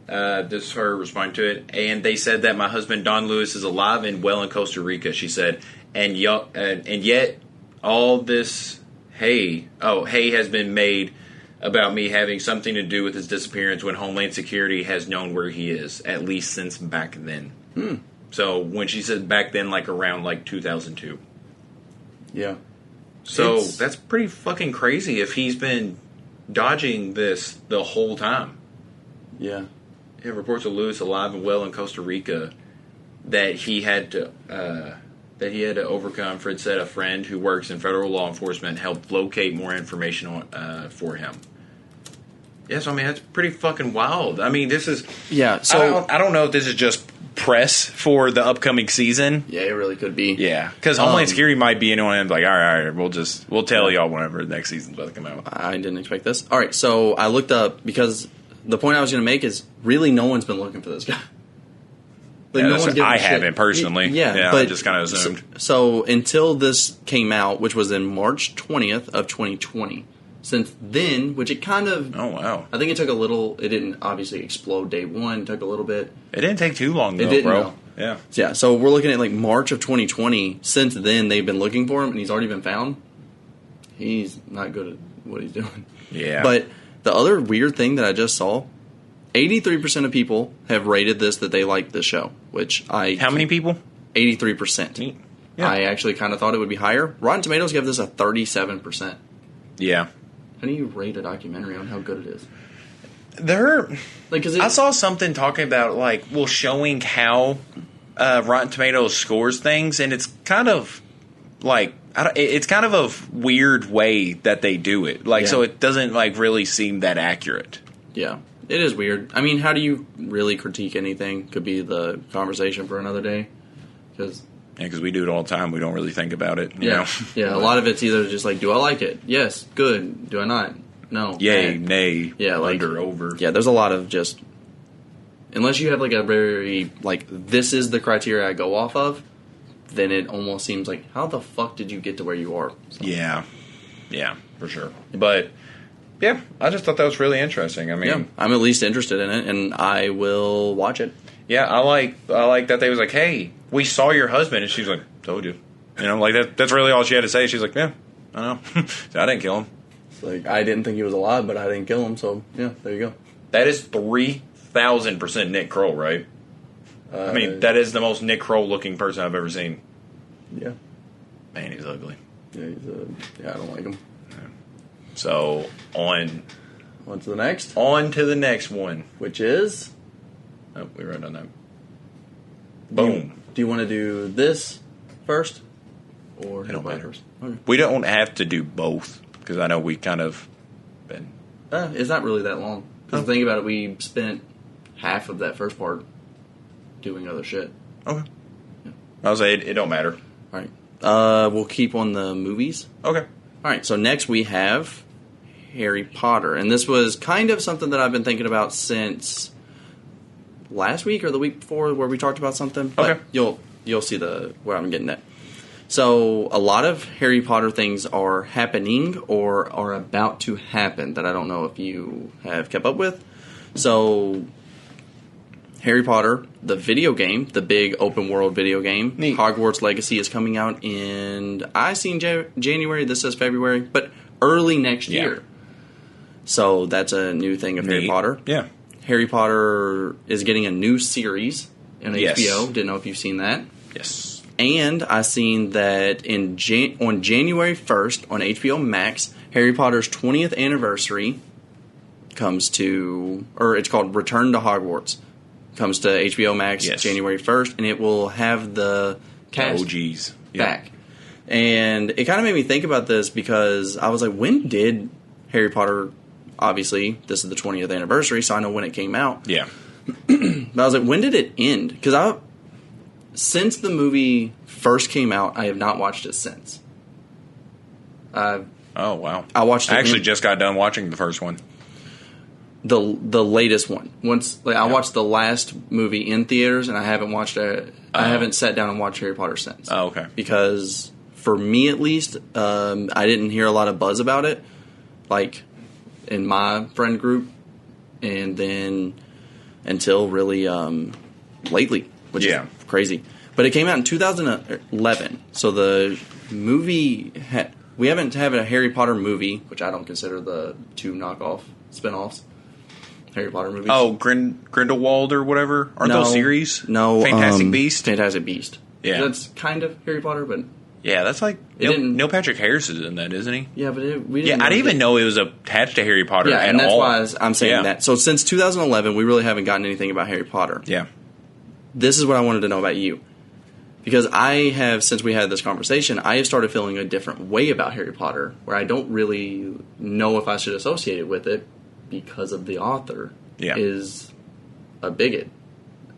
Speaker 3: this is her responding to it. And they said that my husband Don Lewis is alive and well in Costa Rica, she said. And yet all this hay has been made about me having something to do with his disappearance when Homeland Security has known where he is, at least since back then. So when she said back then, like around like 2002.
Speaker 2: Yeah.
Speaker 3: So that's pretty fucking crazy if he's been dodging this the whole time.
Speaker 2: Yeah.
Speaker 3: It reports of Lewis alive and well in Costa Rica that he had to overcome. Fred said a friend who works in federal law enforcement helped locate more information for him. Yes, I mean, that's pretty fucking wild. I mean, this is...
Speaker 2: Yeah, so...
Speaker 3: I don't know if this is just press for the upcoming season.
Speaker 2: Yeah, it really could be.
Speaker 3: Yeah, because Homeland Security might be in on it like, all right, we'll tell y'all whenever the next season's about to come out.
Speaker 2: I didn't expect this. All right, so I looked up, because the point I was going to make is really no one's been looking for this guy. Like,
Speaker 3: I haven't personally.
Speaker 2: Yeah,
Speaker 3: but I just kind of assumed.
Speaker 2: So until this came out, which was in March 20th of 2020, since then, which it kind of...
Speaker 3: Oh, wow.
Speaker 2: I think it took a little... It didn't obviously explode day one. It took a little bit.
Speaker 3: It didn't take too long, though,
Speaker 2: it didn't,
Speaker 3: bro.
Speaker 2: No.
Speaker 3: Yeah.
Speaker 2: Yeah, so we're looking at like March of 2020. Since then, they've been looking for him, and he's already been found. He's not good at what he's doing.
Speaker 3: Yeah.
Speaker 2: But the other weird thing that I just saw... 83% of people have rated this that they like this show, which I...
Speaker 3: How many people?
Speaker 2: 83%. Yeah. I actually kind of thought it would be higher. Rotten Tomatoes gave this a 37%.
Speaker 3: Yeah.
Speaker 2: How do you rate a documentary on how good it is?
Speaker 3: I saw something talking about, like, showing how Rotten Tomatoes scores things, and it's kind of, like... it's kind of a weird way that they do it. Like, so it doesn't, like, really seem that accurate.
Speaker 2: Yeah. It is weird. I mean, how do you really critique anything? Could be the conversation for another day. Because
Speaker 3: we do it all the time. We don't really think about it. You know?
Speaker 2: Yeah. A lot of it's either just like, do I like it? Yes. Good. Do I not? No.
Speaker 3: Yay. Nay.
Speaker 2: Yeah. Like,
Speaker 3: under. Over.
Speaker 2: Yeah. There's a lot of just, unless you have like a very like this is the criteria I go off of. then it almost seems like, how the fuck did you get to where you are? So.
Speaker 3: Yeah, for sure. But yeah, I just thought that was really interesting. I mean,
Speaker 2: I'm at least interested in it, and I will watch it.
Speaker 3: Yeah, I like that they was like, hey, we saw your husband, and she's like, told you. Like that's really all she had to say. She's like, yeah, I know. I didn't kill him.
Speaker 2: It's like, I didn't think he was alive, but I didn't kill him, so yeah, there you go.
Speaker 3: That is 3,000% Nick Kroll, right? I mean, that is the most Nick Kroll looking person I've ever seen.
Speaker 2: Yeah.
Speaker 3: Man, he's ugly.
Speaker 2: Yeah, I don't like him.
Speaker 3: Yeah. So, on
Speaker 2: to the next?
Speaker 3: On to the next one.
Speaker 2: Which is?
Speaker 3: Oh, we wrote on that. Boom.
Speaker 2: Do you want to do this first? Or
Speaker 3: it don't matter.
Speaker 2: First? Okay.
Speaker 3: We don't have to do both, because I know we kind of been...
Speaker 2: it's not really that long. Because think about it, we spent half of that first part doing other shit.
Speaker 3: Okay. Yeah. I was saying, it don't matter.
Speaker 2: All right. We'll keep on the movies.
Speaker 3: Okay.
Speaker 2: All right, so next we have Harry Potter. And this was kind of something that I've been thinking about since last week or the week before, where we talked about something. But
Speaker 3: okay.
Speaker 2: You'll see where I'm getting at. So a lot of Harry Potter things are happening or are about to happen that I don't know if you have kept up with. So Harry Potter, the video game, the big open world video game,
Speaker 3: Neat.
Speaker 2: Hogwarts Legacy is coming out in, I seen January, this says February, but early next year. So that's a new thing of
Speaker 3: Neat.
Speaker 2: Harry Potter.
Speaker 3: Yeah.
Speaker 2: Harry Potter is getting a new series on
Speaker 3: Yes.
Speaker 2: HBO. Didn't know if you've seen that.
Speaker 3: Yes.
Speaker 2: And I seen that on January 1st on HBO Max, Harry Potter's 20th anniversary comes to, or it's called Return to Hogwarts, comes to HBO Max January 1st, and it will have the cast
Speaker 3: OGs
Speaker 2: back. And it kind of made me think about this because I was like, when did Harry Potter, obviously, this is the 20th anniversary, so I know when it came out.
Speaker 3: Yeah.
Speaker 2: But I was like, when did it end? Because since the movie first came out, I have not watched it since.
Speaker 3: Oh, wow.
Speaker 2: I watched it.
Speaker 3: I actually just got done watching the first one.
Speaker 2: The latest one. I watched the last movie in theaters, and I haven't watched it. I haven't sat down and watched Harry Potter since.
Speaker 3: Oh, okay.
Speaker 2: Because for me, at least, I didn't hear a lot of buzz about it, like in my friend group, and then until really lately, which is crazy. But it came out in 2011, so the movie we haven't had a Harry Potter movie, which I don't consider the two knockoff spinoffs. Harry Potter movies.
Speaker 3: Oh, Grindelwald or whatever? Aren't those series?
Speaker 2: No.
Speaker 3: Fantastic Beast?
Speaker 2: Fantastic Beast.
Speaker 3: Yeah.
Speaker 2: That's kind of Harry Potter, but...
Speaker 3: Yeah, that's like... Neil Patrick Harris is in that, isn't he?
Speaker 2: Yeah, but we didn't...
Speaker 3: Yeah, I didn't even know it was attached to Harry Potter at all.
Speaker 2: Yeah, and that's why I'm saying that. So since 2011, we really haven't gotten anything about Harry Potter.
Speaker 3: Yeah.
Speaker 2: This is what I wanted to know about you. Because I have, since we had this conversation, I have started feeling a different way about Harry Potter, where I don't really know if I should associate it with it, because of the author is a bigot.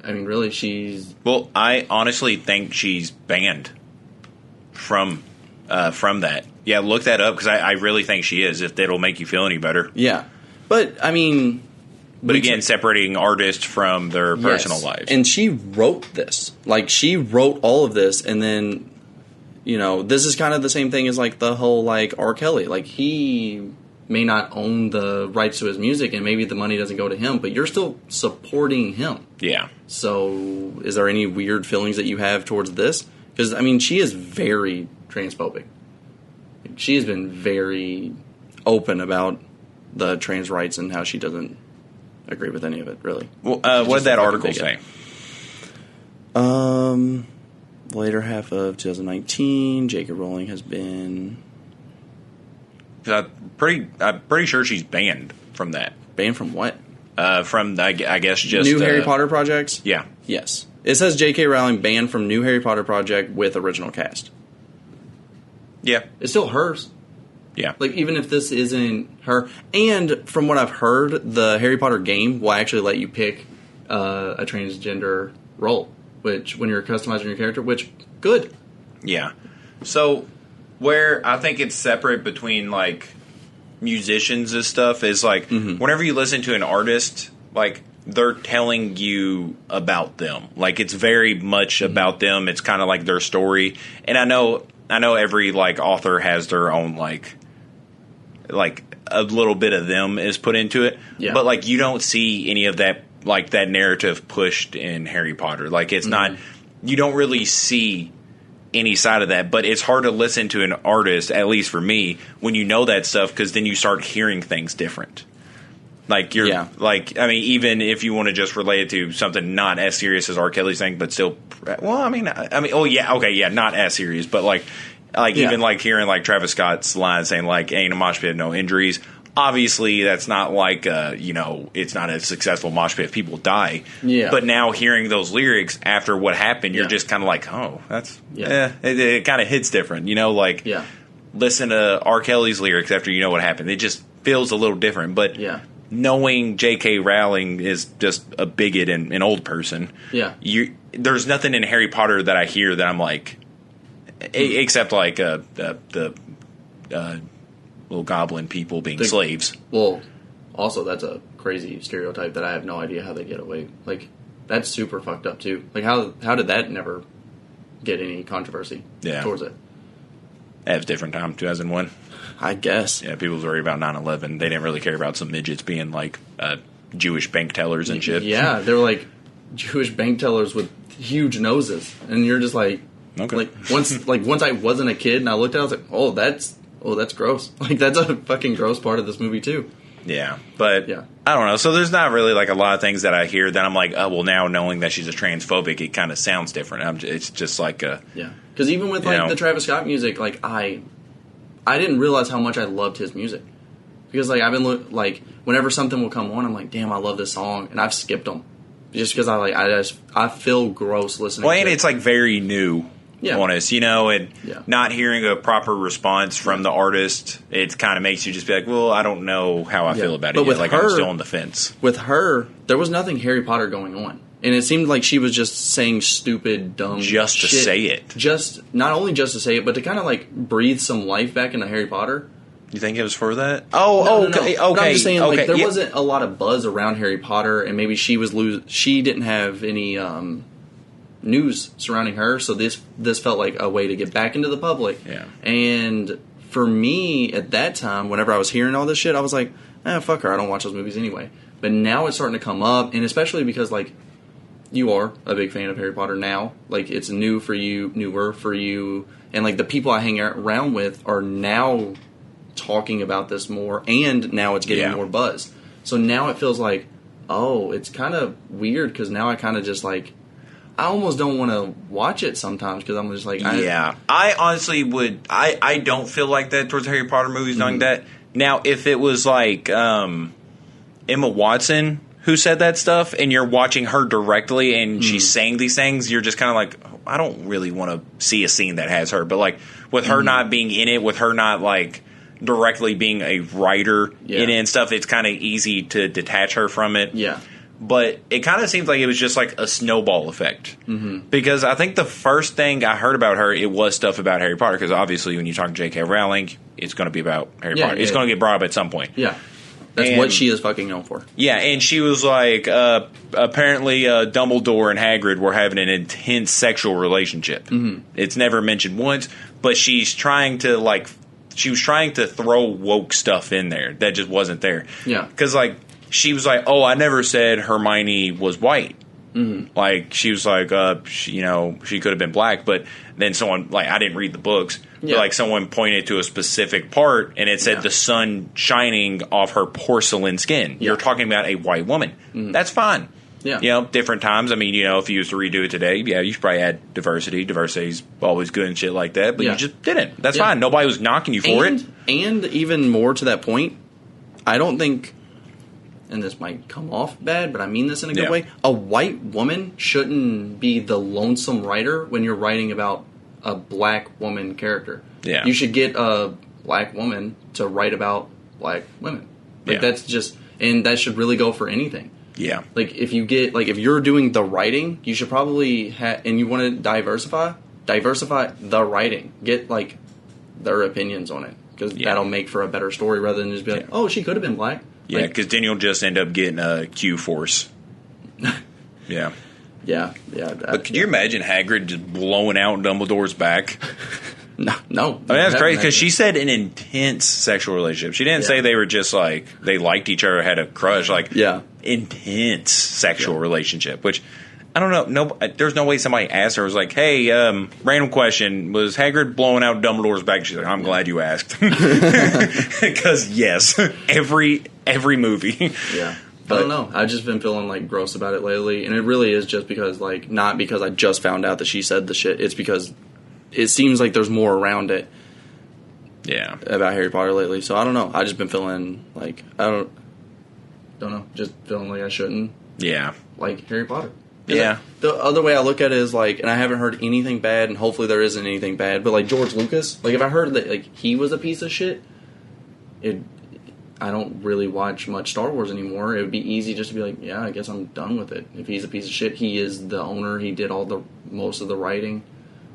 Speaker 2: I mean, really, she's...
Speaker 3: Well, I honestly think she's banned from that. Yeah, look that up, because I really think she is, if it'll make you feel any better.
Speaker 2: Yeah. But, I mean...
Speaker 3: But again, separating artists from their personal lives.
Speaker 2: And she wrote this. Like, she wrote all of this, and then, this is kind of the same thing as, like, the whole, like, R. Kelly. Like, he... may not own the rights to his music, and maybe the money doesn't go to him, but you're still supporting him.
Speaker 3: Yeah.
Speaker 2: So, is there any weird feelings that you have towards this? Because, I mean, she is very transphobic. She has been very open about the trans rights and how she doesn't agree with any of it, really.
Speaker 3: Well, what did that article say?
Speaker 2: Later half of 2019, J.K. Rowling has been...
Speaker 3: I'm pretty sure she's banned from that.
Speaker 2: Banned from what?
Speaker 3: From, I guess, just...
Speaker 2: New Harry Potter projects?
Speaker 3: Yeah.
Speaker 2: Yes. It says J.K. Rowling banned from new Harry Potter project with original cast.
Speaker 3: Yeah.
Speaker 2: It's still hers.
Speaker 3: Yeah.
Speaker 2: Like, even if this isn't her... And from what I've heard, the Harry Potter game will actually let you pick a transgender role, which, when you're customizing your character, which, good.
Speaker 3: Yeah. So... Where I think it's separate between, like, musicians and stuff is, like, whenever you listen to an artist, like, they're telling you about them. Like, it's very much about them. It's kind of like their story. And I know every, like, author has their own, like a little bit of them is put into it. Yeah. But, like, you don't see any of that, like, that narrative pushed in Harry Potter. Like, it's not, you don't really see any side of that. But it's hard to listen to an artist, at least for me, when you know that stuff, because then you start hearing things different. Like, you're, like, I mean, even if you want to just relate it to something not as serious as R. Kelly's thing, but still, well, I mean, oh, yeah, okay, yeah, not as serious, but, like even, like, hearing, like, Travis Scott's line saying, like, ain't a mosh pit, no injuries. Obviously, that's not, like, you know, it's not a successful mosh pit if people die. Yeah. But now hearing those lyrics after what happened, you're just kind of like, oh, that's, it kind of hits different, you know, like, listen to R. Kelly's lyrics after you know what happened. It just feels a little different, but knowing J.K. Rowling is just a bigot and an old person, there's nothing in Harry Potter that I hear that I'm like, except like the little goblin people being slaves.
Speaker 2: Well, also that's a crazy stereotype that I have no idea how they get away. Like, that's super fucked up too. Like, how did that never get any controversy towards it?
Speaker 3: That was a different time, 2001.
Speaker 2: I guess.
Speaker 3: Yeah, people was worried about 9/11. They didn't really care about some midgets being like Jewish bank tellers and shit.
Speaker 2: Yeah, they were like Jewish bank tellers with huge noses, and you're just like, once I wasn't a kid and I looked at it, I was like, oh, that's gross. Like, that's a fucking gross part of this movie too.
Speaker 3: Yeah, but I don't know. So there's not really like a lot of things that I hear that I'm like, oh, well, now knowing that she's a transphobic, it kind of sounds different. It's just like
Speaker 2: because even with like the Travis Scott music, like I didn't realize how much I loved his music, because like I've been like whenever something will come on, I'm like, damn, I love this song, and I've skipped them just because I feel gross listening.
Speaker 3: Well,
Speaker 2: to
Speaker 3: and
Speaker 2: it.
Speaker 3: It's like very new on us, you know, and not hearing a proper response from the artist, it kind of makes you just be like, well, I don't know how I feel about it. But like, I'm still on the fence.
Speaker 2: With her, there was nothing Harry Potter going on. And it seemed like she was just saying stupid, dumb
Speaker 3: just
Speaker 2: shit.
Speaker 3: To say it.
Speaker 2: Not only just to say it, but to kind of like breathe some life back into Harry Potter.
Speaker 3: You think it was for that? Oh, okay.
Speaker 2: But I'm just saying, like, there wasn't a lot of buzz around Harry Potter, and maybe she didn't have any news surrounding her, so this felt like a way to get back into the public. Yeah. And for me, at that time, whenever I was hearing all this shit, I was like, fuck her, I don't watch those movies anyway. But now it's starting to come up, and especially because, like, you are a big fan of Harry Potter now. Like, it's newer for you, and, like, the people I hang around with are now talking about this more, and now it's getting more buzz. So now it feels like, oh, it's kind of weird, because now I kind of just, like, I almost don't want to watch it sometimes, because I'm just like...
Speaker 3: I honestly would... I don't feel like that towards Harry Potter movies, knowing that. Now, if it was, like, Emma Watson who said that stuff, and you're watching her directly, and she's saying these things, you're just kind of like, I don't really want to see a scene that has her. But, like, with her not being in it, with her not, like, directly being a writer in it and stuff, it's kind of easy to detach her from it. Yeah. But it kind of seems like it was just like a snowball effect. Mm-hmm. Because I think the first thing I heard about her, it was stuff about Harry Potter. Because obviously when you talk to J.K. Rowling, it's going to be about Harry Potter. It's going to get brought up at some point.
Speaker 2: Yeah. That's what she is fucking known for.
Speaker 3: Yeah, and she was like, apparently Dumbledore and Hagrid were having an intense sexual relationship. Mm-hmm. It's never mentioned once, but she's trying to, like, she was trying to throw woke stuff in there that just wasn't there. Yeah. Because, like, she was like, oh, I never said Hermione was white. Mm-hmm. Like, she was like, she could have been black, but then someone, like, I didn't read the books, but, like, someone pointed to a specific part, and it said the sun shining off her porcelain skin. You're talking about a white woman. Mm-hmm. That's fine. Yeah. You know, different times. I mean, you know, if you used to redo it today, you should probably add diversity. Diversity's always good and shit like that, but you just didn't. That's fine. Nobody was knocking you for it.
Speaker 2: And even more to that point, I don't think... and this might come off bad, but I mean this in a good way, a white woman shouldn't be the lonesome writer when you're writing about a black woman character. Yeah. You should get a black woman to write about black women. Like, that's just... and that should really go for anything. Yeah. Like, if you get... like, if you're doing the writing, you should probably... and you want to diversify the writing. Get, like, their opinions on it. Because that'll make for a better story rather than just be like, oh, she could have been black.
Speaker 3: Yeah, because then you'll just end up getting a Q-Force Yeah.
Speaker 2: Yeah.
Speaker 3: But could you imagine Hagrid just blowing out Dumbledore's back?
Speaker 2: No.
Speaker 3: I mean, that's crazy because she said an intense sexual relationship. She didn't say they were just like they liked each other, had a crush. Like, intense sexual relationship. Which I don't know. No, there's no way somebody asked her. Was like, hey, random question: was Hagrid blowing out Dumbledore's back? She's like, I'm glad you asked because yes, every movie.
Speaker 2: Yeah. I don't know. I've just been feeling like gross about it lately, and it really is just because like not because I just found out that she said the shit. It's because it seems like there's more around it.
Speaker 3: Yeah.
Speaker 2: About Harry Potter lately. So I don't know. I just been feeling like I don't know. Just feeling like I shouldn't.
Speaker 3: Yeah.
Speaker 2: Like Harry Potter.
Speaker 3: Yeah.
Speaker 2: The other way I look at it is like, and I haven't heard anything bad, and hopefully there isn't anything bad. But like George Lucas, like if I heard that like he was a piece of shit, I don't really watch much Star Wars anymore. It would be easy just to be like, yeah, I guess I'm done with it. If he's a piece of shit, he is the owner. He did most of the writing.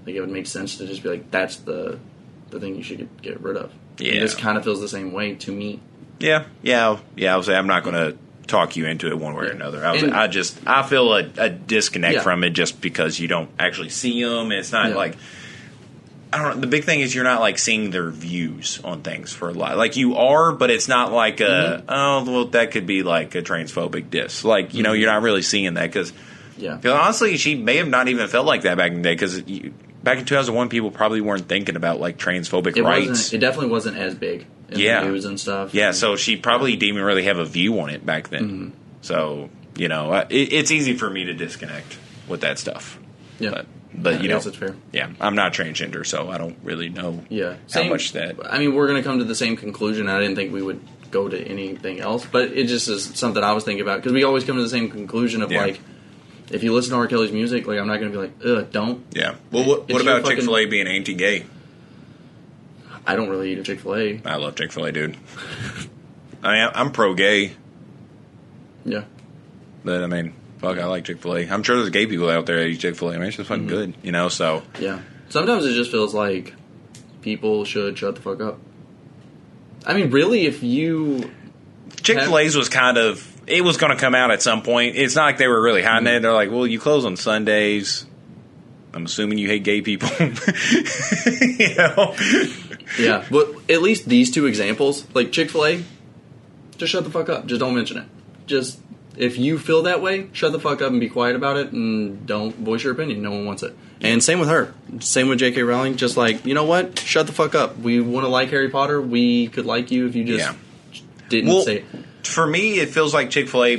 Speaker 2: Like it would make sense to just be like, that's the thing you should get rid of.
Speaker 3: Yeah.
Speaker 2: And this kind of feels the same way to me.
Speaker 3: Yeah. I was say I'm not going to talk you into it one way or another. I feel a disconnect from it just because you don't actually see them. It's not like. I don't know. The big thing is you're not like seeing their views on things for a lot. Like you are, but it's not like that could be like a transphobic diss. Like you know, you're not really seeing that because honestly, she may have not even felt like that back in the day because back in 2001, people probably weren't thinking about like transphobic rights.
Speaker 2: It definitely wasn't as big in the news and stuff.
Speaker 3: Yeah, so she probably didn't even really have a view on it back then. Mm-hmm. So you know, it's easy for me to disconnect with that stuff.
Speaker 2: Yeah.
Speaker 3: But you know,
Speaker 2: that's fair.
Speaker 3: Yeah, I'm not transgender, so I don't really know how much that.
Speaker 2: I mean, we're going to come to the same conclusion. I didn't think we would go to anything else, but it just is something I was thinking about because we always come to the same conclusion of like, if you listen to R. Kelly's music, like I'm not going to be like, ugh, don't.
Speaker 3: Yeah. Well, what about Chick-fil-A being anti-gay?
Speaker 2: I don't really eat a Chick-fil-A.
Speaker 3: I love Chick-fil-A, dude. I'm pro-gay.
Speaker 2: Yeah.
Speaker 3: But I mean. Fuck, I like Chick-fil-A. I'm sure there's gay people out there that eat Chick-fil-A. I mean, it's just fucking good, you know, so.
Speaker 2: Yeah. Sometimes it just feels like people should shut the fuck up. I mean, really, if you...
Speaker 3: Chick-fil-A's was kind of... It was going to come out at some point. It's not like they were really hiding it. They're like, well, you close on Sundays. I'm assuming you hate gay people. You know?
Speaker 2: Yeah. But at least these two examples, like Chick-fil-A, just shut the fuck up. Just don't mention it. Just... If you feel that way, shut the fuck up and be quiet about it and don't voice your opinion. No one wants it. And same with her. Same with J.K. Rowling. Just like, you know what? Shut the fuck up. We want to like Harry Potter. We could like you if you just didn't say it.
Speaker 3: For me, it feels like Chick-fil-A,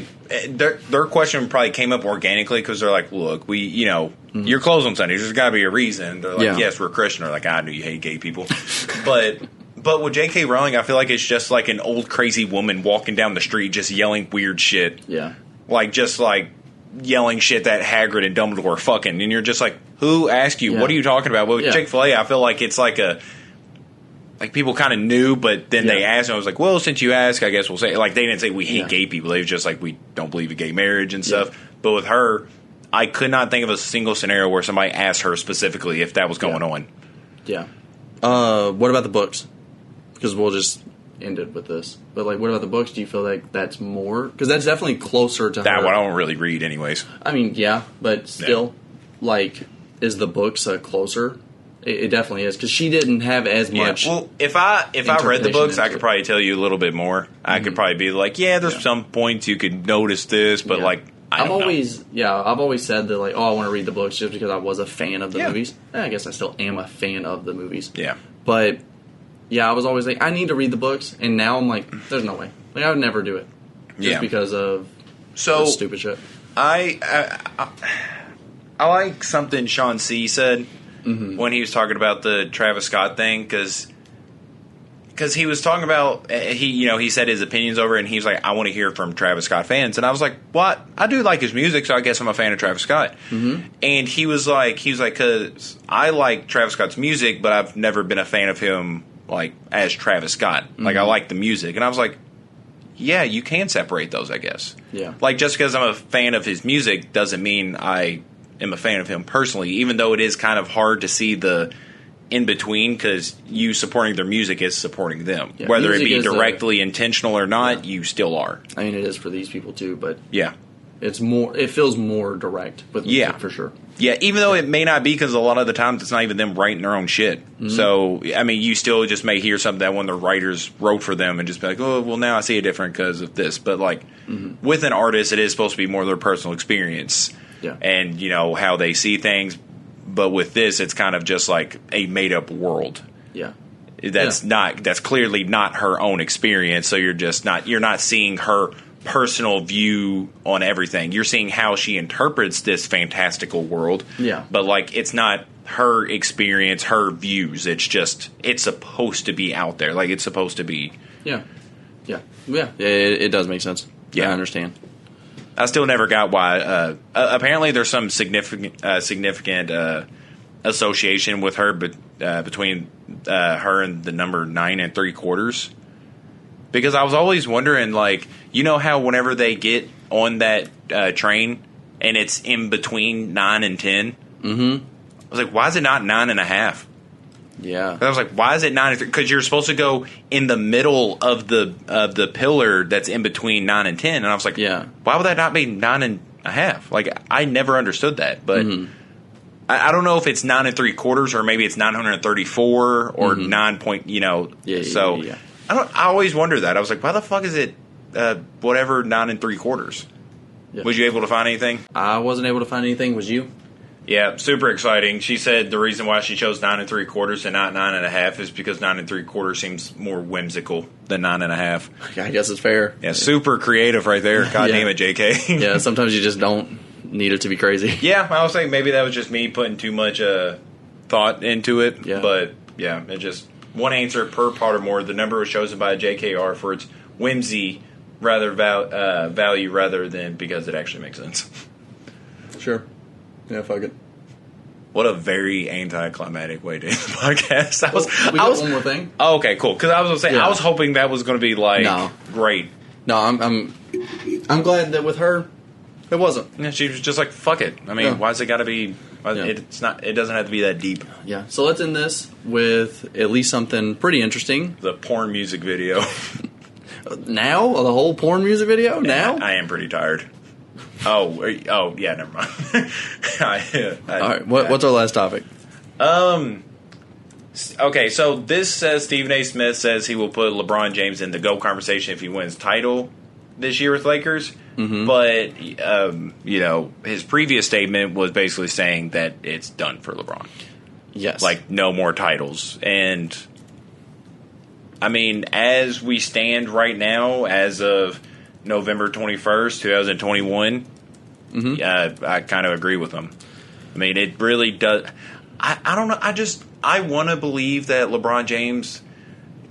Speaker 3: their question probably came up organically because they're like, look, you're closed on Sundays. There's got to be a reason. They're like, yes, we're Christian. They're like, I knew you hate gay people. But with J.K. Rowling, I feel like it's just like an old crazy woman walking down the street just yelling weird shit.
Speaker 2: Yeah.
Speaker 3: Like, just like yelling shit that Hagrid and Dumbledore are fucking. And you're just like, who asked you? Yeah. What are you talking about? Well, with Chick-fil-A, I feel like it's like like people kind of knew, but then they asked, and I was like, well, since you asked, I guess we'll say. Like, they didn't say we hate gay people. They were just like, we don't believe in gay marriage and stuff. Yeah. But with her, I could not think of a single scenario where somebody asked her specifically if that was going on.
Speaker 2: Yeah. What about the books? Because we'll just end it with this. But, like, what about the books? Do you feel like that's more? Because that's definitely closer to
Speaker 3: that
Speaker 2: her.
Speaker 3: One I don't really read anyways.
Speaker 2: I mean, yeah, but still, like, is the books closer? It definitely is. Because she didn't have as much.
Speaker 3: Well, if I read the books, I could probably tell you a little bit more. I could probably be like, there's some points you could notice this, but, like, I've always
Speaker 2: said that, like, I want to read the books just because I was a fan of the movies. I guess I still am a fan of the movies.
Speaker 3: Yeah.
Speaker 2: But... Yeah, I was always like, I need to read the books, and now I'm like, there's no way. Like, I would never do it. Just because of stupid shit.
Speaker 3: I like something Sean C. said when he was talking about the Travis Scott thing, because he was talking about, he said his opinions over it, and he was like, I want to hear from Travis Scott fans. And I was like, what? I do like his music, so I guess I'm a fan of Travis Scott. Mm-hmm. And he was like, because I like Travis Scott's music, but I've never been a fan of him, like, as Travis Scott. Like, I like the music. And I was like, yeah, you can separate those, I guess.
Speaker 2: Yeah.
Speaker 3: Like, just because I'm a fan of his music doesn't mean I am a fan of him personally, even though it is kind of hard to see the in-between, because you supporting their music is supporting them. Yeah, whether it be directly intentional or not, you still are.
Speaker 2: I mean, it is for these people, too, but...
Speaker 3: Yeah.
Speaker 2: It's more. It feels more direct with music, for sure.
Speaker 3: Yeah, even though it may not be, because a lot of the times it's not even them writing their own shit. Mm-hmm. So, I mean, you still just may hear something that one of the writers wrote for them and just be like, oh, well, now I see it different because of this. But, like, with an artist, it is supposed to be more their personal experience and, you know, how they see things. But with this, it's kind of just like a made-up world.
Speaker 2: Yeah.
Speaker 3: That's clearly not her own experience, so you're not seeing her personal view on everything. You're seeing how she interprets this fantastical world. Yeah. But like it's not her experience, her views. It's supposed to be out there. Like it's supposed to be.
Speaker 2: Yeah. It does make sense. Yeah, I understand.
Speaker 3: I still never got why. Apparently, there's some significant association with her, but between her and the number 9 3/4. Because I was always wondering, like, you know how whenever they get on that train and it's in between 9 and 10? Mm-hmm. I was like, why is it not 9.5?
Speaker 2: Yeah.
Speaker 3: I was like, why is it 9 and 3? Because you're supposed to go in the middle of the pillar that's in between 9 and 10. And I was like, why would that not be 9.5? Like, I never understood that. But I don't know if it's 9 3/4 or maybe it's 934 or 9 point, you know. Yeah. I always wonder that. I was like, why the fuck is it whatever 9 3/4? Yeah. Was you able to find anything?
Speaker 2: I wasn't able to find anything. Was you?
Speaker 3: Yeah, super exciting. She said the reason why she chose 9 3/4 and not 9.5 is because 9 3/4 seems more whimsical than 9.5.
Speaker 2: I guess it's fair.
Speaker 3: Yeah, super creative right there. God damn it, JK.
Speaker 2: Yeah, sometimes you just don't need it to be crazy.
Speaker 3: Yeah, I was saying maybe that was just me putting too much thought into it. Yeah. But yeah, it just. One answer per Pottermore. The number was chosen by JKR for its whimsy, rather value rather than because it actually makes sense.
Speaker 2: Sure. Yeah, fuck it.
Speaker 3: What a very anticlimactic way to end the podcast.
Speaker 2: We got one more thing.
Speaker 3: Oh, okay, cool. Because I was going to say, I was hoping that was going to be like great.
Speaker 2: No, I'm glad that with her, it wasn't.
Speaker 3: Yeah, she was just like, fuck it. I mean, why's it got to be? It's not. It doesn't have to be that deep.
Speaker 2: Yeah. So let's end this with at least something pretty interesting.
Speaker 3: The porn music video.
Speaker 2: Now? The whole porn music video? Now?
Speaker 3: I am pretty tired. Oh, yeah, never mind.
Speaker 2: All right, what's our last topic?
Speaker 3: Okay, so this says Stephen A. Smith says he will put LeBron James in the GOAT conversation if he wins title this year with Lakers. Mm-hmm. But, you know, his previous statement was basically saying that it's done for LeBron.
Speaker 2: Yes.
Speaker 3: Like, no more titles. And, I mean, as we stand right now, as of November 21st, 2021, I kind of agree with him. I mean, it really does. I don't know. I want to believe that LeBron James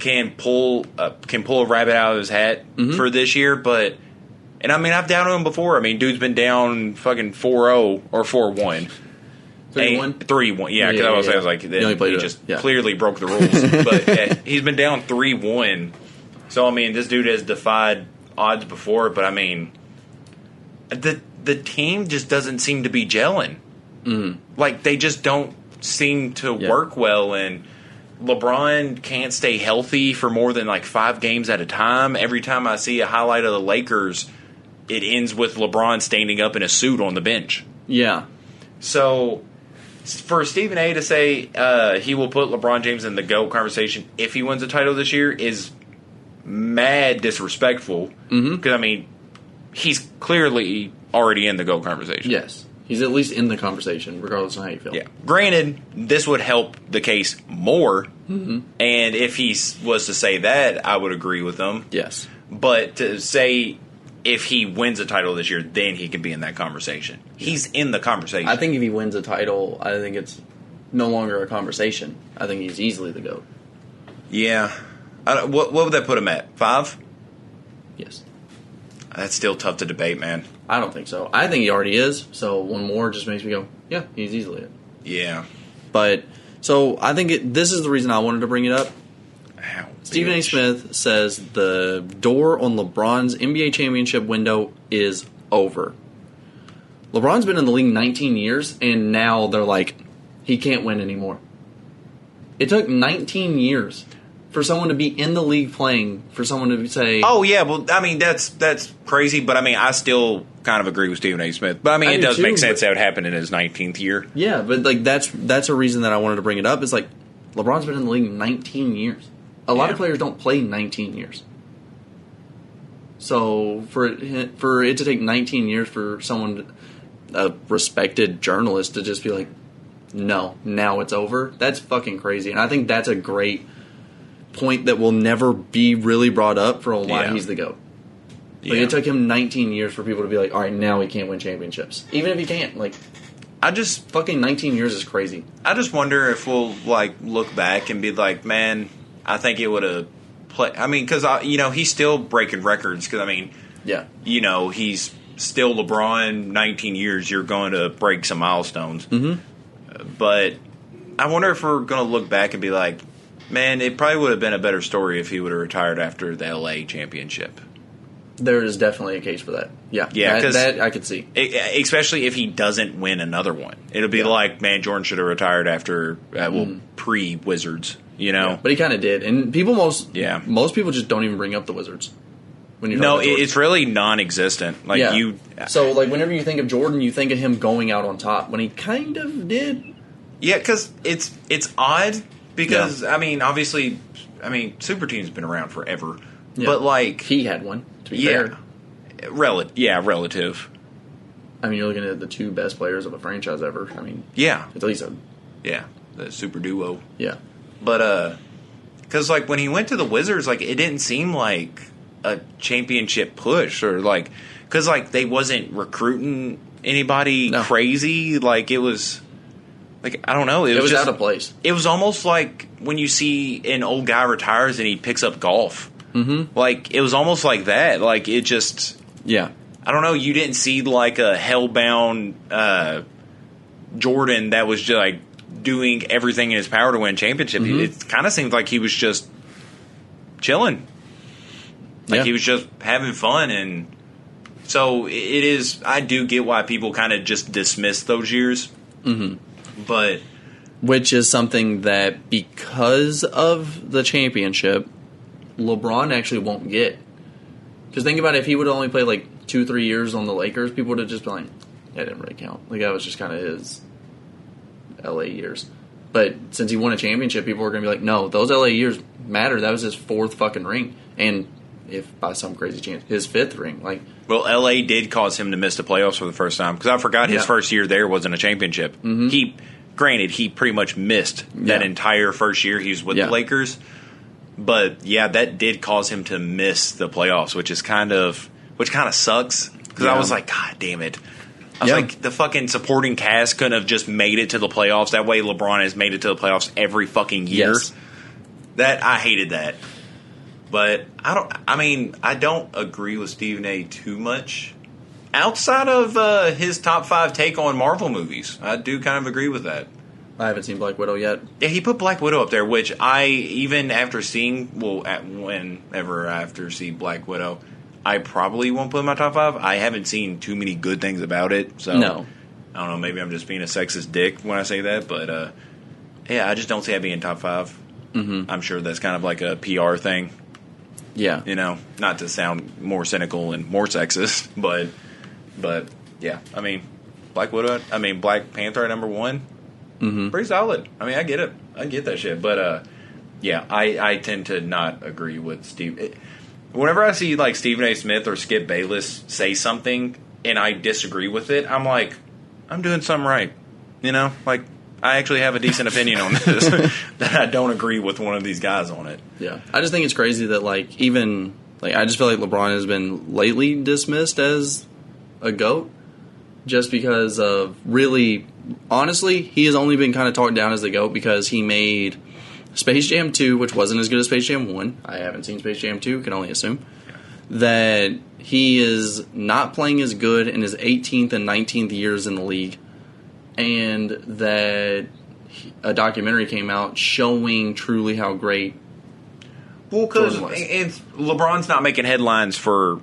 Speaker 3: can pull a rabbit out of his hat for this year, but... And, I mean, I've doubted him before. I mean, dude's been down fucking 4-0 or 4-1.
Speaker 2: 3-1?
Speaker 3: 3-1, yeah. Because I was like, he just clearly broke the rules. But he's been down 3-1. So, I mean, this dude has defied odds before. But, I mean, the team just doesn't seem to be gelling. Mm. Like, they just don't seem to work well. And LeBron can't stay healthy for more than, like, 5 games at a time. Every time I see a highlight of the Lakers, it ends with LeBron standing up in a suit on the bench.
Speaker 2: Yeah.
Speaker 3: So, for Stephen A. to say he will put LeBron James in the GOAT conversation if he wins a title this year is mad disrespectful. Because, I mean, he's clearly already in the GOAT conversation.
Speaker 2: Yes. He's at least in the conversation, regardless of how you feel.
Speaker 3: Yeah. Granted, this would help the case more. And if he was to say that, I would agree with him.
Speaker 2: Yes.
Speaker 3: But to say if he wins a title this year, then he can be in that conversation. He's in the conversation.
Speaker 2: I think if he wins a title, I think it's no longer a conversation. I think he's easily the GOAT.
Speaker 3: Yeah. What would that put him at? 5?
Speaker 2: Yes.
Speaker 3: That's still tough to debate, man.
Speaker 2: I don't think so. I think he already is. So one more just makes me go, yeah, he's easily it.
Speaker 3: Yeah.
Speaker 2: But, so I think this is the reason I wanted to bring it up.
Speaker 3: Ow,
Speaker 2: Stephen A. Smith says the door on LeBron's NBA championship window is over. LeBron's been in the league 19 years, and now they're like, he can't win anymore. It took 19 years for someone to be in the league playing, for someone to say...
Speaker 3: Oh, yeah, well, I mean, that's crazy, but I mean, I still kind of agree with Stephen A. Smith. But, I mean, it does make sense that would happen in his 19th year.
Speaker 2: Yeah, but, like, that's a reason that I wanted to bring it up. Is, like, LeBron's been in the league 19 years. A lot of players don't play 19 years. So, for it to take 19 years for someone, a respected journalist, to just be like, no, now it's over, that's fucking crazy. And I think that's a great point that will never be really brought up for why he's the GOAT. Like, it took him 19 years for people to be like, all right, now he can't win championships. Even if he can't, like, fucking 19 years is crazy.
Speaker 3: I just wonder if we'll, like, look back and be like, man, I think it would have played. I mean, because, he's still breaking records. Because, I mean, he's still LeBron. 19 years, you're going to break some milestones. Mm-hmm. But I wonder if we're going to look back and be like, man, it probably would have been a better story if he would have retired after the LA championship.
Speaker 2: There is definitely a case for that. Yeah, that I could see.
Speaker 3: Especially if he doesn't win another one. It'll be like, man, Jordan should have retired after, pre-Wizards, Yeah,
Speaker 2: but he kind of did. And most people just don't even bring up the Wizards. When you're
Speaker 3: it's really non-existent.
Speaker 2: So, like, whenever you think of Jordan, you think of him going out on top, when he kind of did.
Speaker 3: Yeah, because it's odd, because, I mean, obviously, Super Team's been around forever. Yeah. But, like...
Speaker 2: He had one, to be fair.
Speaker 3: Relative.
Speaker 2: I mean, you're looking at the two best players of a franchise ever. I mean...
Speaker 3: Yeah.
Speaker 2: At least...
Speaker 3: The super duo.
Speaker 2: Yeah.
Speaker 3: But, because, like, when he went to the Wizards, like, it didn't seem like a championship push, or, like... Because, like, they wasn't recruiting anybody crazy. Like, it was... Like, I don't know.
Speaker 2: It was just out of place.
Speaker 3: It was almost like when you see an old guy retires and he picks up golf.
Speaker 2: Mm-hmm.
Speaker 3: Like, it was almost like that. Like, it just...
Speaker 2: Yeah.
Speaker 3: I don't know. You didn't see, like, a hellbound Jordan that was just, like, doing everything in his power to win a championship. Mm-hmm. It kind of seemed like he was just chilling. Like, he was just having fun. And so it is... I do get why people kind of just dismiss those years.
Speaker 2: Mm-hmm.
Speaker 3: But...
Speaker 2: Which is something that, because of the championship... LeBron actually won't get. Because think about it, if he would have only played like 2-3 years on the Lakers, people would have just been like, that didn't really count. Like, that was just kind of his LA years. But since he won a championship, people were going to be like, no, those LA years matter. That was his 4th fucking ring. And if by some crazy chance, his 5th ring. Like,
Speaker 3: well, LA did cause him to miss the playoffs for the first time. Because I forgot his first year there wasn't a championship. Mm-hmm. Granted, he pretty much missed that entire first year he was with the Lakers. But that did cause him to miss the playoffs, which kind of sucks. Because I was like, God damn it! I was like, the fucking supporting cast couldn't have just made it to the playoffs. That way, LeBron has made it to the playoffs every fucking year. Yes. I hated that. But I don't agree with Stephen A. too much. Outside of his top 5 take on Marvel movies, I do kind of agree with that.
Speaker 2: I haven't seen Black Widow yet.
Speaker 3: Yeah, he put Black Widow up there, which even after seeing, whenever after see Black Widow, I probably won't put in my top 5. I haven't seen too many good things about it, so
Speaker 2: no.
Speaker 3: I don't know, maybe I'm just being a sexist dick when I say that, but I just don't see it being top 5.
Speaker 2: Mm-hmm.
Speaker 3: I'm sure that's kind of like a PR thing.
Speaker 2: Yeah.
Speaker 3: Not to sound more cynical and more sexist, but yeah, Black Widow, Black Panther at number 1.
Speaker 2: Mm-hmm.
Speaker 3: Pretty solid. I get it. I get that shit. But, I tend to not agree with Steve. Whenever I see, like, Stephen A. Smith or Skip Bayless say something and I disagree with it, I'm like, I'm doing something right. Like, I actually have a decent opinion on this. That I don't agree with one of these guys on it.
Speaker 2: Yeah. I just think it's crazy that, like, I just feel like LeBron has been lately dismissed as a GOAT. Just because of honestly, he has only been kind of talked down as the GOAT because he made Space Jam 2, which wasn't as good as Space Jam 1. I haven't seen Space Jam 2, can only assume. That he is not playing as good in his 18th and 19th years in the league. And that a documentary came out showing truly how great
Speaker 3: because LeBron's not making headlines for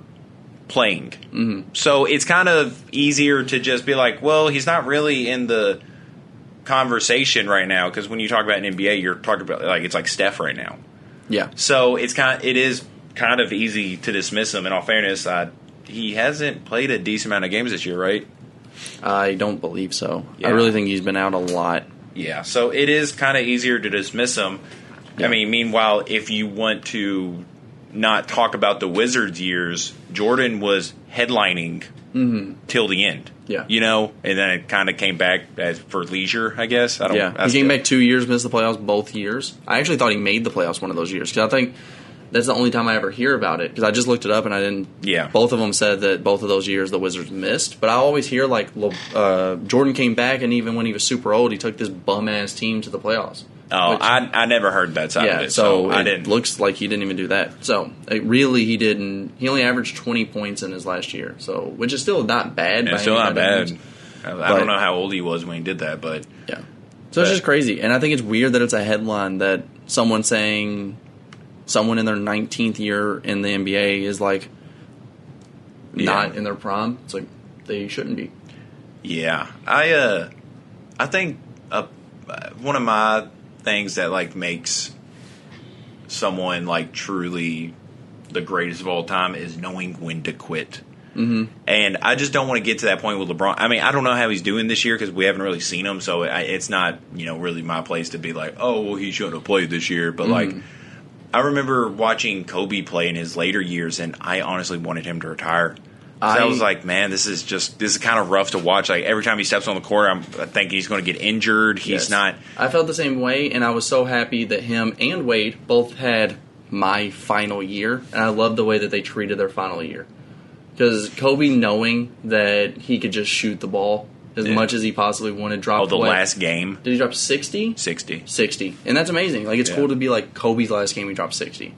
Speaker 3: playing.
Speaker 2: Mm-hmm.
Speaker 3: So it's kind of easier to just be like, well, he's not really in the conversation right now, because when you talk about an NBA, you're talking about, like, it's like Steph right now.
Speaker 2: Yeah.
Speaker 3: So it is kind of easy to dismiss him. In all fairness, I he hasn't played a decent amount of games this year, right?
Speaker 2: I don't believe so.
Speaker 3: Yeah.
Speaker 2: I really think he's been out a lot.
Speaker 3: Yeah, so it is kind of easier to dismiss him. Yeah. I mean, meanwhile, if you want to not talk about the Wizards years, Jordan was headlining till the end.
Speaker 2: Yeah.
Speaker 3: You know, and then it kind of came back for leisure, I guess.
Speaker 2: He came back 2 years, missed the playoffs both years. I actually thought he made the playoffs one of those years, because I think that's the only time I ever hear about it, because I just looked it up and I didn't. Yeah. Both of them said that both of those years the Wizards missed, but I always hear Jordan came back, and even when he was super old, he took this bum ass team to the playoffs.
Speaker 3: Oh, I never heard that side of it, so I didn't.
Speaker 2: Looks like he didn't even do that. So he didn't. He only averaged 20 points in his last year, so which is still not bad.
Speaker 3: It's still not bad. I don't know how old he was when he did that, but
Speaker 2: yeah. So it's just crazy, and I think it's weird that it's a headline that someone saying someone in their 19th year in the NBA is like not in their prime. It's like they shouldn't be.
Speaker 3: Yeah, I think one of my things that like makes someone like truly the greatest of all time is knowing when to quit. Mm-hmm. And I just don't want to get to that point with LeBron. I mean, I don't know how he's doing this year because we haven't really seen him, so it's not really my place to be like, oh, well, he shouldn't have played this year. But like, I remember watching Kobe play in his later years, and I honestly wanted him to retire. I was like, man, this is kind of rough to watch. Like every time he steps on the court, I'm thinking he's going to get injured. He's not.
Speaker 2: I felt the same way, and I was so happy that him and Wade both had my final year, and I loved the way that they treated their final year. Because Kobe, knowing that he could just shoot the ball as much as he possibly wanted, dropped
Speaker 3: the last game.
Speaker 2: Did he drop 60? 60. And that's amazing. Like, it's cool to be like Kobe's last game, he dropped 60.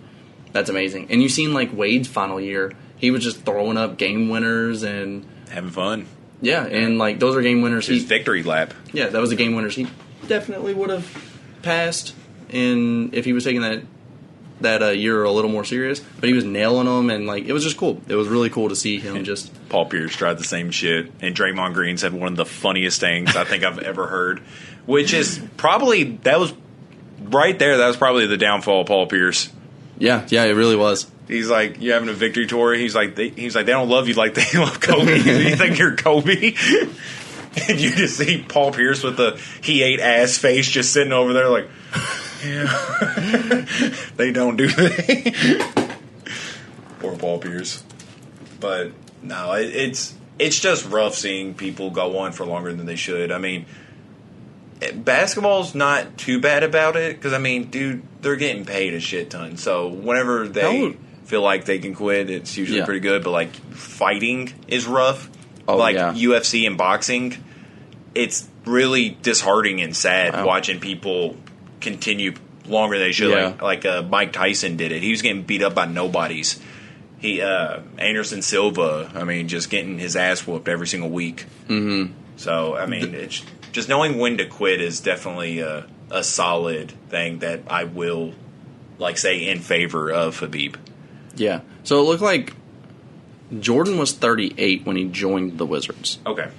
Speaker 2: That's amazing. And you've seen, like, Wade's final year. He was just throwing up game winners and
Speaker 3: having fun.
Speaker 2: Yeah, and like those are game winners.
Speaker 3: His victory lap.
Speaker 2: Yeah, that was a game winners. He definitely would have passed if he was taking that year a little more serious. But he was nailing them, and like it was just cool. It was really cool to see him just.
Speaker 3: Paul Pierce tried the same shit, and Draymond Green said one of the funniest things I think I've ever heard, which is probably that was right there. That was probably the downfall of Paul Pierce.
Speaker 2: Yeah, it really was.
Speaker 3: He's like, you having a victory tour? He's like, they don't love you like they love Kobe. You think you're Kobe? And you just see Paul Pierce with the he ate ass face just sitting over there like, yeah. They don't do that. Poor Paul Pierce. But no, it's just rough seeing people go on for longer than they should. I mean, basketball's not too bad about it because, I mean, dude, they're getting paid a shit ton. So whenever they feel like they can quit, it's usually pretty good. But, like, fighting is rough. UFC and boxing, it's really disheartening and sad watching people continue longer than they should. Like Mike Tyson did it. He was getting beat up by nobodies. Anderson Silva, I mean, just getting his ass whooped every single week. Mm-hmm. So, I mean, it's just knowing when to quit is definitely a solid thing that I will, like, say in favor of Habib.
Speaker 2: Yeah. So it looked like Jordan was 38 when he joined the Wizards.
Speaker 3: Okay.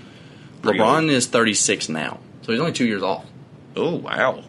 Speaker 2: LeBron is 36 now. So he's only 2 years off.
Speaker 3: Oh, wow.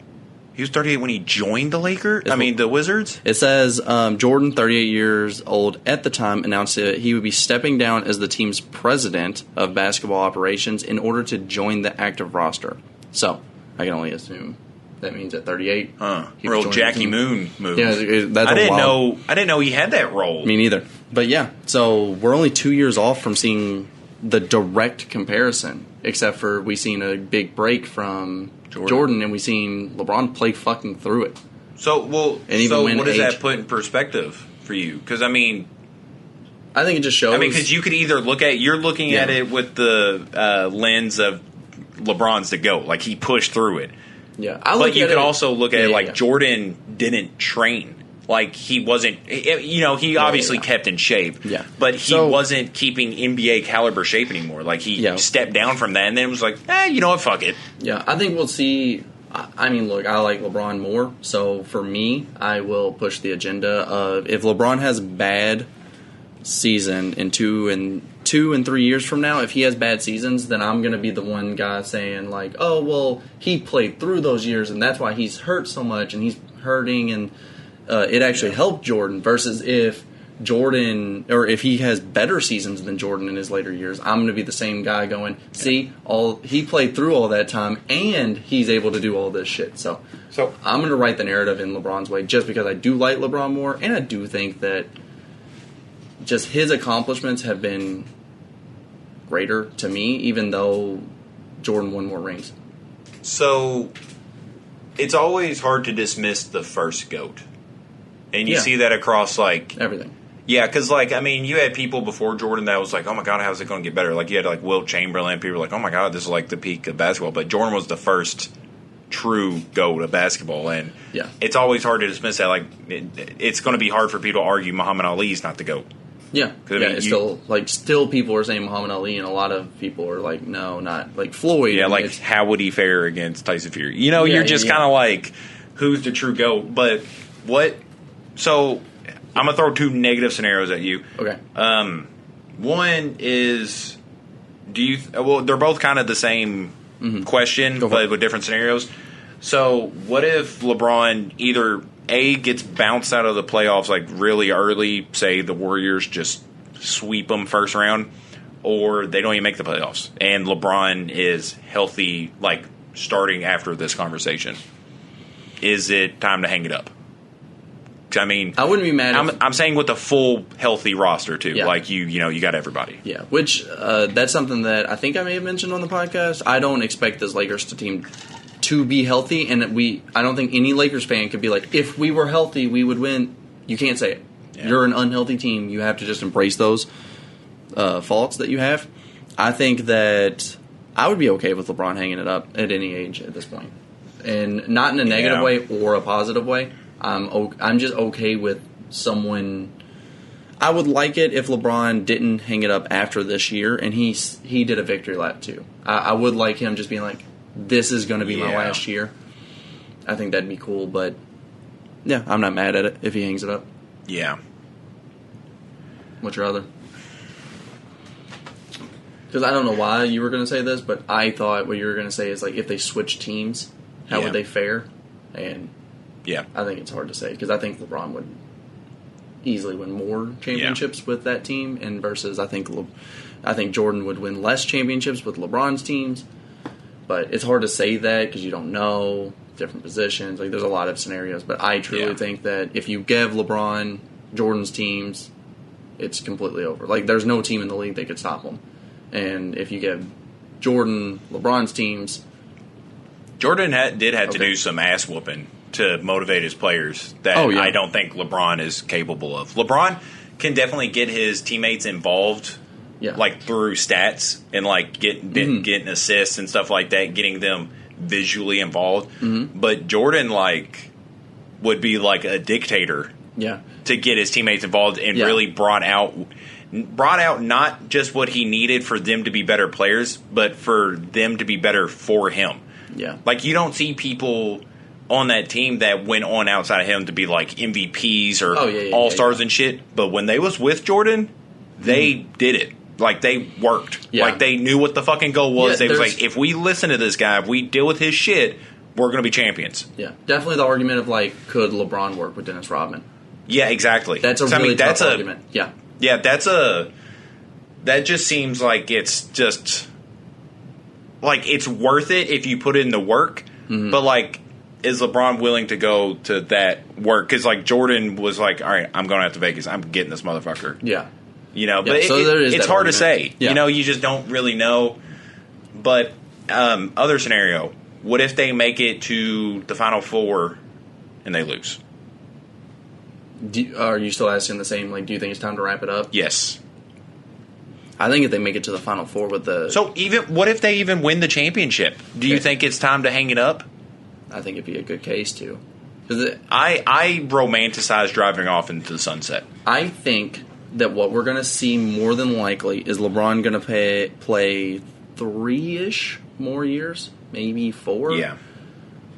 Speaker 3: He was 38 when he joined the Lakers? The Wizards?
Speaker 2: It says Jordan, 38 years old at the time, announced that he would be stepping down as the team's president of basketball operations in order to join the active roster. So, I can only assume that means at 38.
Speaker 3: Real Jackie Moon move.
Speaker 2: Yeah,
Speaker 3: I didn't know he had that role.
Speaker 2: Me neither. But yeah, so we're only 2 years off from seeing the direct comparison, except for we seen a big break from Jordan, and we seen LeBron play fucking through it.
Speaker 3: So, what does that put in perspective for you? Because, I mean,
Speaker 2: I think it just shows.
Speaker 3: I mean, because you could either you're looking at it with the lens of LeBron's the GOAT. Like, he pushed through it.
Speaker 2: Yeah.
Speaker 3: But you could also look at it like Jordan didn't train. Like, he wasn't, he obviously kept in shape. Yeah. But he wasn't keeping NBA caliber shape anymore. Like, he stepped down from that and then was like, you know what, fuck it.
Speaker 2: Yeah, I think we'll see. I mean, look, I like LeBron more. So, for me, I will push the agenda of if LeBron has a bad season in 2 and 3 years from now, if he has bad seasons, then I'm going to be the one guy saying, like, oh, well, he played through those years and that's why he's hurt so much and he's hurting and it actually helped Jordan versus if Jordan, or if he has better seasons than Jordan in his later years, I'm going to be the same guy going, see, he played through all that time, and he's able to do all this shit. So I'm going to write the narrative in LeBron's way, just because I do like LeBron more, and I do think that just his accomplishments have been greater to me, even though Jordan won more rings.
Speaker 3: So it's always hard to dismiss the first GOAT. And you see that across, like...
Speaker 2: everything.
Speaker 3: Yeah, because, like, I mean, you had people before Jordan that was like, oh, my God, how's it going to get better? Like, you had, like, Wilt Chamberlain. People were like, oh, my God, this is, like, the peak of basketball. But Jordan was the first true GOAT of basketball. And it's always hard to dismiss that. Like, it's going to be hard for people to argue Muhammad Ali's not the GOAT.
Speaker 2: Yeah, it's still people are saying Muhammad Ali, and a lot of people are like, no, not like Floyd.
Speaker 3: Yeah, like how would he fare against Tyson Fury? You know, you're just kind of like, who's the true GOAT? But what? So I'm gonna throw two negative scenarios at you.
Speaker 2: Okay.
Speaker 3: One is, well, they're both kind of the same question, but with different scenarios. So what if LeBron either gets bounced out of the playoffs like really early, say the Warriors just sweep them first round, or they don't even make the playoffs, and LeBron is healthy, like starting after this conversation? Is it time to hang it up? I mean,
Speaker 2: I wouldn't be mad.
Speaker 3: I'm saying with a full healthy roster too, like you got everybody.
Speaker 2: Yeah, which that's something that I think I may have mentioned on the podcast. I don't expect this Lakers team to be healthy, and I don't think any Lakers fan could be like, if we were healthy, we would win. You can't say it. Yeah. You're an unhealthy team. You have to just embrace those faults that you have. I think that I would be okay with LeBron hanging it up at any age at this point, and not in a negative way or a positive way. I'm just okay with someone. I would like it if LeBron didn't hang it up after this year, and he did a victory lap too. I would like him just being like, this is going to be my last year. I think that'd be cool, but yeah, I'm not mad at it if he hangs it up.
Speaker 3: Yeah.
Speaker 2: What's your other? Because I don't know why you were going to say this, but I thought what you were going to say is like, if they switch teams, how would they fare? And I think it's hard to say, because I think LeBron would easily win more championships with that team, and versus I think Jordan would win less championships with LeBron's teams. But it's hard to say that because you don't know different positions. Like, there's a lot of scenarios. But I truly think that if you give LeBron Jordan's teams, it's completely over. Like, there's no team in the league that could stop him. And if you give Jordan LeBron's teams,
Speaker 3: Jordan did have to do some ass whooping to motivate his players that I don't think LeBron is capable of. LeBron can definitely get his teammates involved. Yeah. Like through stats and like getting assists and stuff like that, getting them visually involved. But Jordan like would be like a dictator. Yeah. To get his teammates involved and really brought out not just what he needed for them to be better players, but for them to be better for him. Yeah. Like, you don't see people on that team that went on outside of him to be like MVPs or all-stars and shit. But when they was with Jordan, they did it. Like, they worked. Yeah. Like, they knew what the fucking goal was. They was like, if we listen to this guy, if we deal with his shit, we're going to be champions. Yeah.
Speaker 2: Definitely the argument of, like, could LeBron work with Dennis Rodman?
Speaker 3: Yeah, exactly.
Speaker 2: That's a really tough argument. Yeah.
Speaker 3: Yeah, that just seems like it's just, like, it's worth it if you put in the work. But, like, is LeBron willing to go to that work? Because, like, Jordan was like, all right, I'm going out to Vegas. I'm getting this motherfucker. Yeah. You know, but it's hard to say. Yeah. You know, you just don't really know. But other scenario, what if they make it to the Final Four and they lose?
Speaker 2: Are you still asking the same, like, do you think it's time to wrap it up?
Speaker 3: Yes.
Speaker 2: I think if they make it to the Final Four with the...
Speaker 3: So, what if they even win the championship? Do you think it's time to hang it up?
Speaker 2: I think it'd be a good case, too.
Speaker 3: I romanticize driving off into the sunset.
Speaker 2: I think that what we're going to see more than likely is LeBron going to play 3-ish more years, maybe 4. Yeah.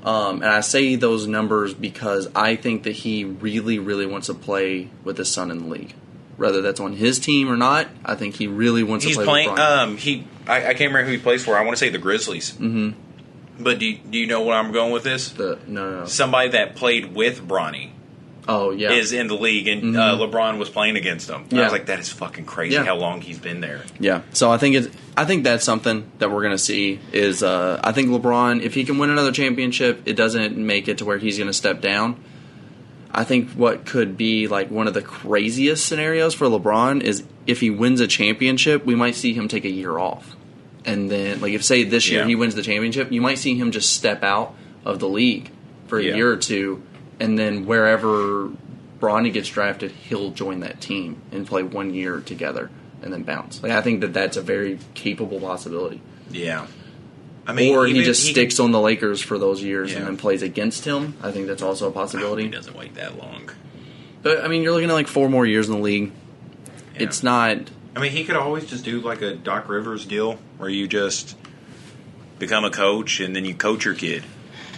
Speaker 2: And I say those numbers because I think that he really, really wants to play with his son in the league. Whether that's on his team or not, I think he really wants to play with LeBron.
Speaker 3: I can't remember who he plays for. I want to say the Grizzlies. Mm-hmm. But do you know where I'm going with this?
Speaker 2: No.
Speaker 3: Somebody that played with Bronny
Speaker 2: Oh, yeah.
Speaker 3: is in the league, and LeBron was playing against him. And I was like, that is fucking crazy how long he's been there.
Speaker 2: Yeah. So I think that's something that we're going to see is I think LeBron, if he can win another championship, it doesn't make it to where he's going to step down. I think what could be like one of the craziest scenarios for LeBron is if he wins a championship, we might see him take a year off. And then, like, if say this year he wins the championship, you might see him just step out of the league for a year or two, and then wherever Bronny gets drafted, he'll join that team and play 1 year together and then bounce. Like, I think that's a very capable possibility.
Speaker 3: Yeah. I mean,
Speaker 2: or he just sticks on the Lakers for those years and then plays against him. I think that's also a possibility.
Speaker 3: He doesn't wait that long.
Speaker 2: But, I mean, you're looking at like 4 more years in the league. Yeah. It's not...
Speaker 3: I mean, he could always just do like a Doc Rivers deal where you just become a coach and then you coach your kid.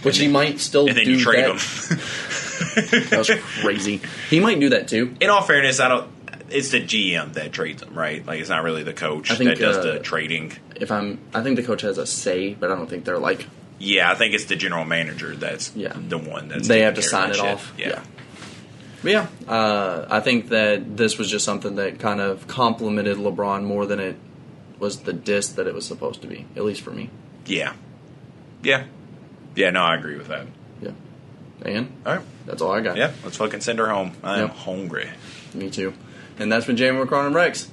Speaker 2: Which he might still do.
Speaker 3: And then you trade him.
Speaker 2: That was crazy. He might do that too.
Speaker 3: In all fairness, it's the GM that trades him, right? Like, it's not really the coach that does the trading.
Speaker 2: I think the coach has a say, but I don't think they're like...
Speaker 3: Yeah, I think it's the general manager that's the one that's...
Speaker 2: They have to sign it off.
Speaker 3: Yeah.
Speaker 2: But yeah, I think that this was just something that kind of complimented LeBron more than it was the diss that it was supposed to be, at least for me.
Speaker 3: Yeah. Yeah. Yeah, no, I agree with that.
Speaker 2: Yeah. And?
Speaker 3: All right.
Speaker 2: That's all I got.
Speaker 3: Yeah, let's fucking send her home. I am hungry.
Speaker 2: Me too. And that's been Jammin with Kron Rex.